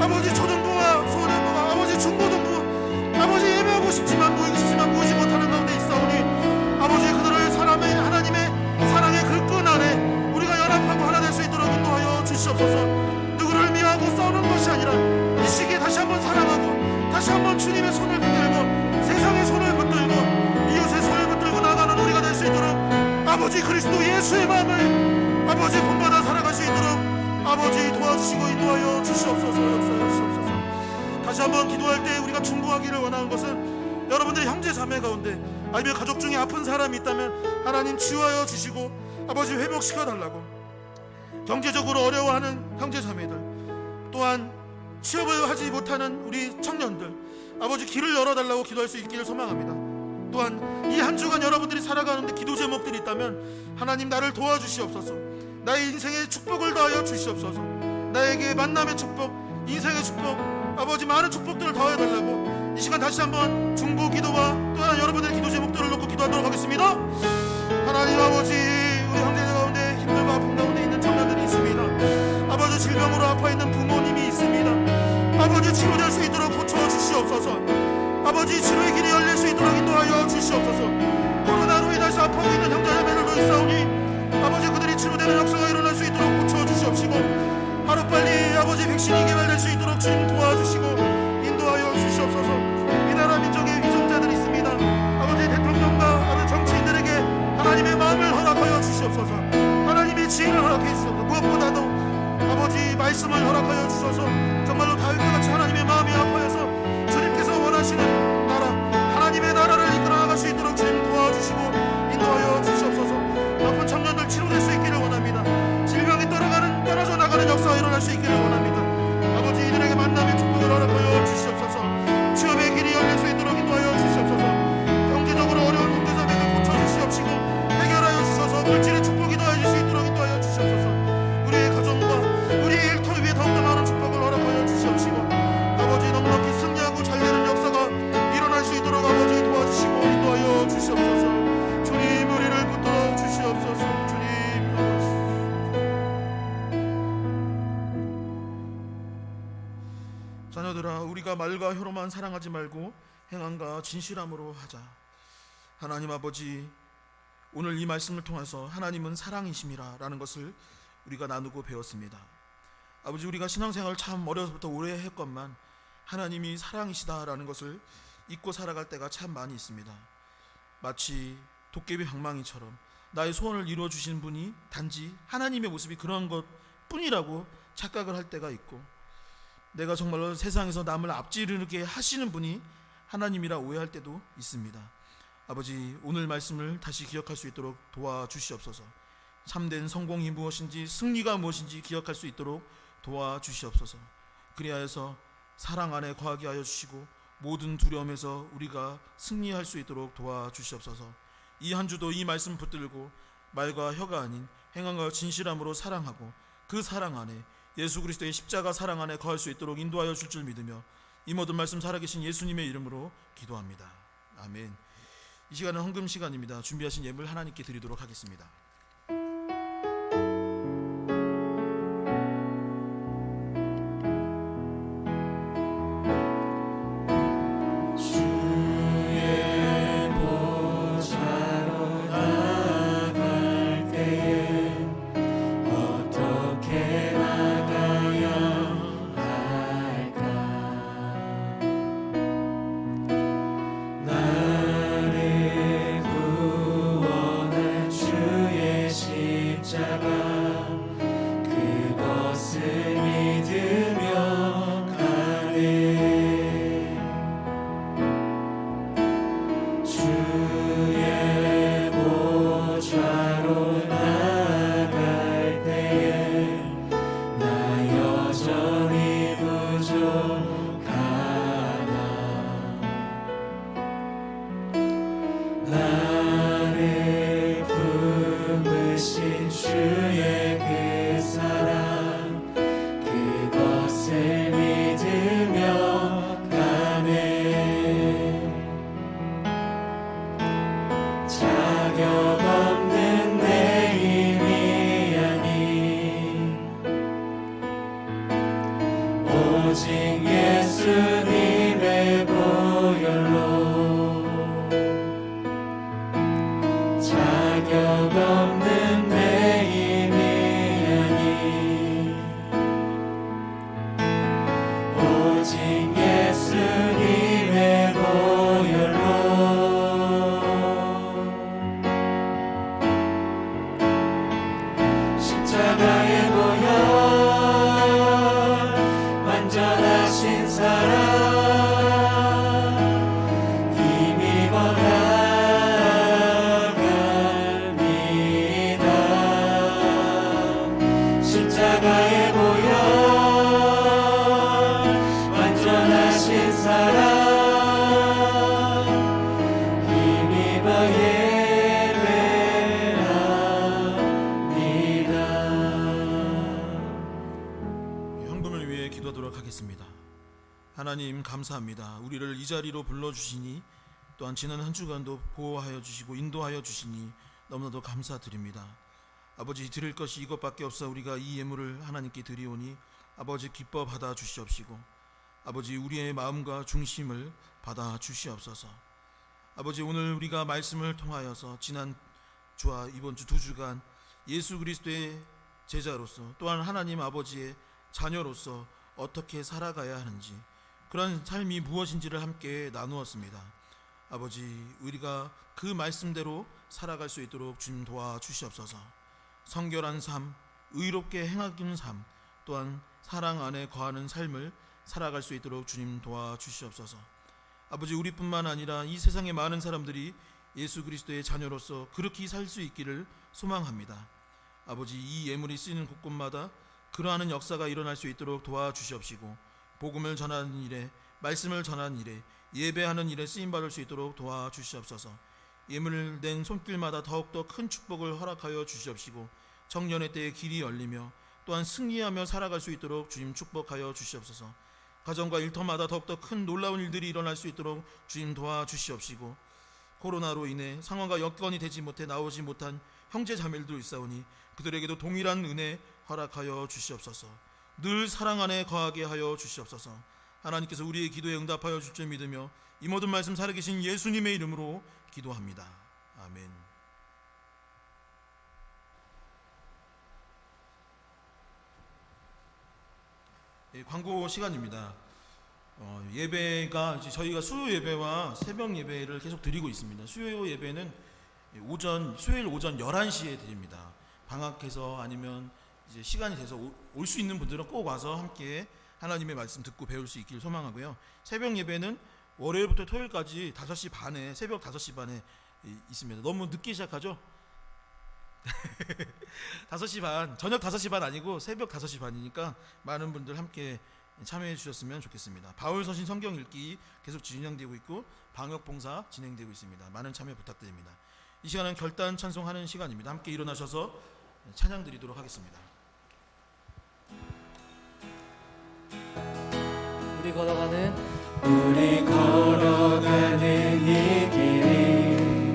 Speaker 4: 아버지 초등부와 소년부와 아버지 중고등부 아버지 예배하고 싶지만 모이고 싶지만 모이지 못하는 가운데 있사오니 아버지 그들을 사람의 하나님의 사랑의 그 끈 안에 우리가 연합하고 하나 될 수 있도록 인도하여 주시옵소서. 누구를 미워하고 싸우는 것이 아니라 이 시기에 다시 한번 사랑하고 다시 한번 주님의 손을 붙들고 세상의 손을 붙들고 이웃의 손을 붙들고 나가는 우리가 될 수 있도록 아버지 그리스도 예수의 마음을 아버지 본받아 살아갈 수 있도록 아버지 도와주시고 인도하여 주시옵소서. 역사하여 주시옵소서. 다시 한번 기도할 때 우리가 중보하기를 원하는 것은 여러분들의 형제 자매 가운데 아니면 가족 중에 아픈 사람이 있다면 하나님 치유하여 주시고 아버지 회복시켜 달라고, 경제적으로 어려워하는 형제 자매들, 또한 취업을 하지 못하는 우리 청년들 아버지 길을 열어달라고 기도할 수 있기를 소망합니다. 또한 이 한 주간 여러분들이 살아가는데 기도 제목들이 있다면 하나님 나를 도와주시옵소서. 나의 인생의 축복을 더하여 주시옵소서. 나에게 만남의 축복, 인생의 축복, 아버지 많은 축복들을 더해달라고 이 시간 다시 한번 중보 기도와 또한 여러분들의 기도 제목들을 놓고 기도하도록 하겠습니다. 하나님 아버지, 우리 형제들 가운데 힘들고 아픔 가운데 있는 청년들이 있습니다. 질병으로 아파 있는 부모님이 있습니다. 아버지 치료될 수 있도록 고쳐 주시옵소서. 아버지 치료의 길이 열릴 수 있도록 인도하여 주시옵소서. 코로나로 인해서 아파하고 있는 형제자매들도 있사오니 아버지 그들이 치료되는 역사가 일어날 수 있도록 고쳐 주시옵시고 하루빨리 아버지 백신이 개발될 수 있도록 주님 도와주시고 인도하여 주시옵소서. 이 나라 민족의 위정자들이 있습니다. 아버지 대통령과 아버지 정치인들에게 하나님의 마음을 허락하여 주시옵소서. 하나님의 지혜를 허락해 주시옵소서. 무엇보다도 아버지 말씀을 허락하여 주셔서 정말로 다윗과 같이 하나님의 마음이 아파해서 주님께서 원하시는 나라 하나님의 나라를 이끌어 나갈 수 있도록 주님 도와주시고 인도하여 주시옵소서. 아픈 청년들 치료될 수 있기를 원합니다. 질병이 떨어져 나가는 역사가 일어날 수 있기를 원합니다. 아버지 이들에게 만남의 축복을 허락하여 주시옵소서. 취업의 길이 열릴 수 있도록 인도하여 주시옵소서. 경제적으로 어려운 형제자매를 고쳐주시옵시고 해결하여 주셔서 물질의 축복이 더해질 수 있도록 인도하여 주시옵소서. 우리의 가정과 우리의 일터 위에 더욱더 많은 축복을 허락하여 주시옵시고 아버지 넉넉히 승리하고 잘되는 역사가 일어날 수 있도록 아버지 도와주시고 인도하여 주시옵소서. 주님 우리를 붙들어 주시옵소서. 주님 자녀들아 우리가 말과 혀로만 사랑하지 말고 행함과 진실함으로 하자. 하나님 아버지 오늘 이 말씀을 통해서 하나님은 사랑이심이라 라는 것을 우리가 나누고 배웠습니다. 아버지 우리가 신앙생활을 참 어려서부터 오래 했건만 하나님이 사랑이시다라는 것을 잊고 살아갈 때가 참 많이 있습니다. 마치 도깨비 방망이처럼 나의 소원을 이루어 주시는 분이 단지 하나님의 모습이 그런 것 뿐이라고 착각을 할 때가 있고 내가 정말로 세상에서 남을 앞지르게 하시는 분이 하나님이라 오해할 때도 있습니다. 아버지 오늘 말씀을 다시 기억할 수 있도록 도와주시옵소서. 참된 성공이 무엇인지 승리가 무엇인지 기억할 수 있도록 도와주시옵소서. 그리하여서 사랑 안에 거하게 하여 주시고 모든 두려움에서 우리가 승리할 수 있도록 도와주시옵소서. 이 한 주도 이 말씀 붙들고 말과 혀가 아닌 행함과 진실함으로 사랑하고 그 사랑 안에 예수 그리스도의 십자가 사랑 안에 거할 수 있도록 인도하여 줄 줄 믿으며 이 모든 말씀 살아계신 예수님의 이름으로 기도합니다. 아멘. 이 시간은 헌금 시간입니다. 준비하신 예물 하나님께 드리도록 하겠습니다. 하나님 감사합니다. 우리를 이 자리로 불러주시니 또한 지난 한 주간도 보호하여 주시고 인도하여 주시니 너무나도 감사드립니다. 아버지 드릴 것이 이것밖에 없어 우리가 이 예물을 하나님께 드리오니 아버지 기뻐 받아 주시옵시고 아버지 우리의 마음과 중심을 받아 주시옵소서. 아버지 오늘 우리가 말씀을 통하여서 지난 주와 이번 주 2주간 예수 그리스도의 제자로서 또한 하나님 아버지의 자녀로서 어떻게 살아가야 하는지 그런 삶이 무엇인지를 함께 나누었습니다. 아버지 우리가 그 말씀대로 살아갈 수 있도록 주님 도와주시옵소서. 성결한 삶, 의롭게 행하는 삶, 또한 사랑 안에 거하는 삶을 살아갈 수 있도록 주님 도와주시옵소서. 아버지 우리뿐만 아니라 이 세상의 많은 사람들이 예수 그리스도의 자녀로서 그렇게 살 수 있기를 소망합니다. 아버지 이 예물이 쓰이는 곳곳마다 그러한 역사가 일어날 수 있도록 도와주시옵시고 복음을 전하는 일에 말씀을 전하는 일에 예배하는 일에 쓰임받을 수 있도록 도와주시옵소서. 예물을 낸 손길마다 더욱더 큰 축복을 허락하여 주시옵시고 정년의 때에 길이 열리며 또한 승리하며 살아갈 수 있도록 주님 축복하여 주시옵소서. 가정과 일터마다 더욱더 큰 놀라운 일들이 일어날 수 있도록 주님 도와주시옵시고 코로나로 인해 상황과 여건이 되지 못해 나오지 못한 형제 자매들도 있사오니 그들에게도 동일한 은혜 허락하여 주시옵소서. 늘 사랑 안에 거하게 하여 주시옵소서. 하나님께서 우리의 기도에 응답하여 줄 줄 믿으며 이 모든 말씀 살아계신 예수님의 이름으로 기도합니다. 아멘. 광고 시간입니다. 예배가 이제 저희가 수요 예배와 새벽 예배를 계속 드리고 있습니다. 수요 예배는 수요일 오전 11시에 드립니다. 방학해서 아니면 이제 시간이 돼서 올 수 있는 분들은 꼭 와서 함께 하나님의 말씀 듣고 배울 수 있기를 소망하고요. 새벽 예배는 월요일부터 토요일까지 5시 반에 새벽 5시 반에 있습니다. 너무 늦게 시작하죠? 5시 반, 저녁 5시 반 아니고 새벽 5시 반이니까 많은 분들 함께 참여해 주셨으면 좋겠습니다. 바울서신 성경 읽기 계속 진행되고 있고 방역 봉사 진행되고 있습니다. 많은 참여 부탁드립니다. 이 시간은 결단 찬송하는 시간입니다. 함께 일어나셔서 찬양 드리도록 하겠습니다.
Speaker 2: 우리 걸어가는 이 길이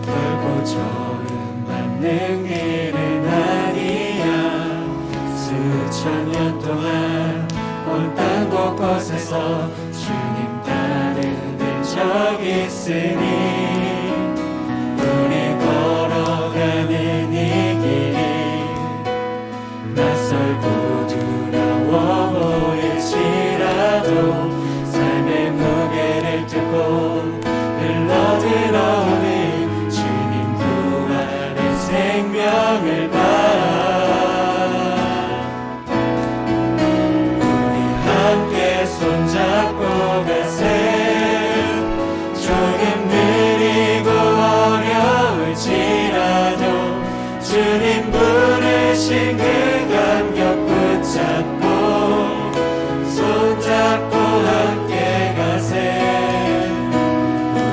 Speaker 2: 결코 처음 받는 길은 아니야. 수천 년 동안 온 땅 곳곳에서 주님 따르는 적 있으니 우리 걸어가는 이 길이 낯설고 두려워 보일지라도 삶의 무게를 뚫고 흘러들어오는 주님 구하는 생명을 봐. 우리 함께 손잡고 가세. 조금 느리고 어려울지라도 주님 부르신 그 감격 붙잡고 손잡고 함께 가세.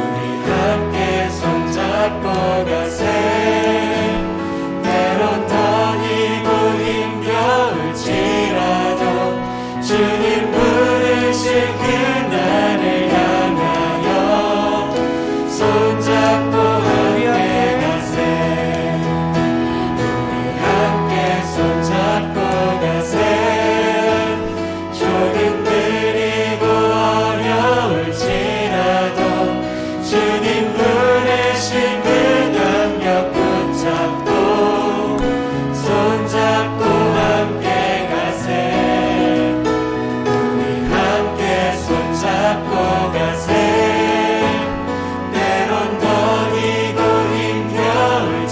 Speaker 2: 우리 함께 손잡고 가세. 때론 더디고 힘겨울지라도 주님 부르신 그날을 향하여 손잡고 함께 가세. 우리 함께 손잡고 가세. 조금 느리고 어려울지라도 주님 부르신 그 감격 붙잡고 손잡고 함께 가세. 우리 함께 손잡고 가세. 때론 더디고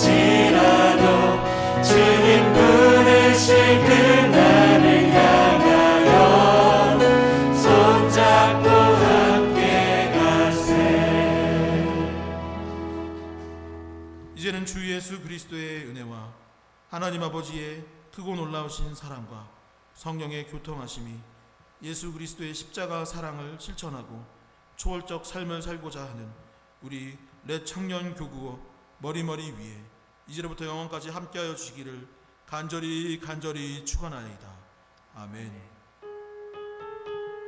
Speaker 2: 힘겨울지라도 주님 부르신 그날을 향하여 손잡고 함께 가세.
Speaker 4: 이제는 주 예수 그리스도의 은혜와 하나님 아버지의 크고 놀라우신 사랑과 성령의 교통하심이 예수 그리스도의 십자가 사랑을 실천하고 초월적 삶을 살고자 하는 우리 렛 청년 교구어 머리머리 위에 이제로부터 영원까지 함께하여 주시기를 간절히 축원하나이다. 아멘.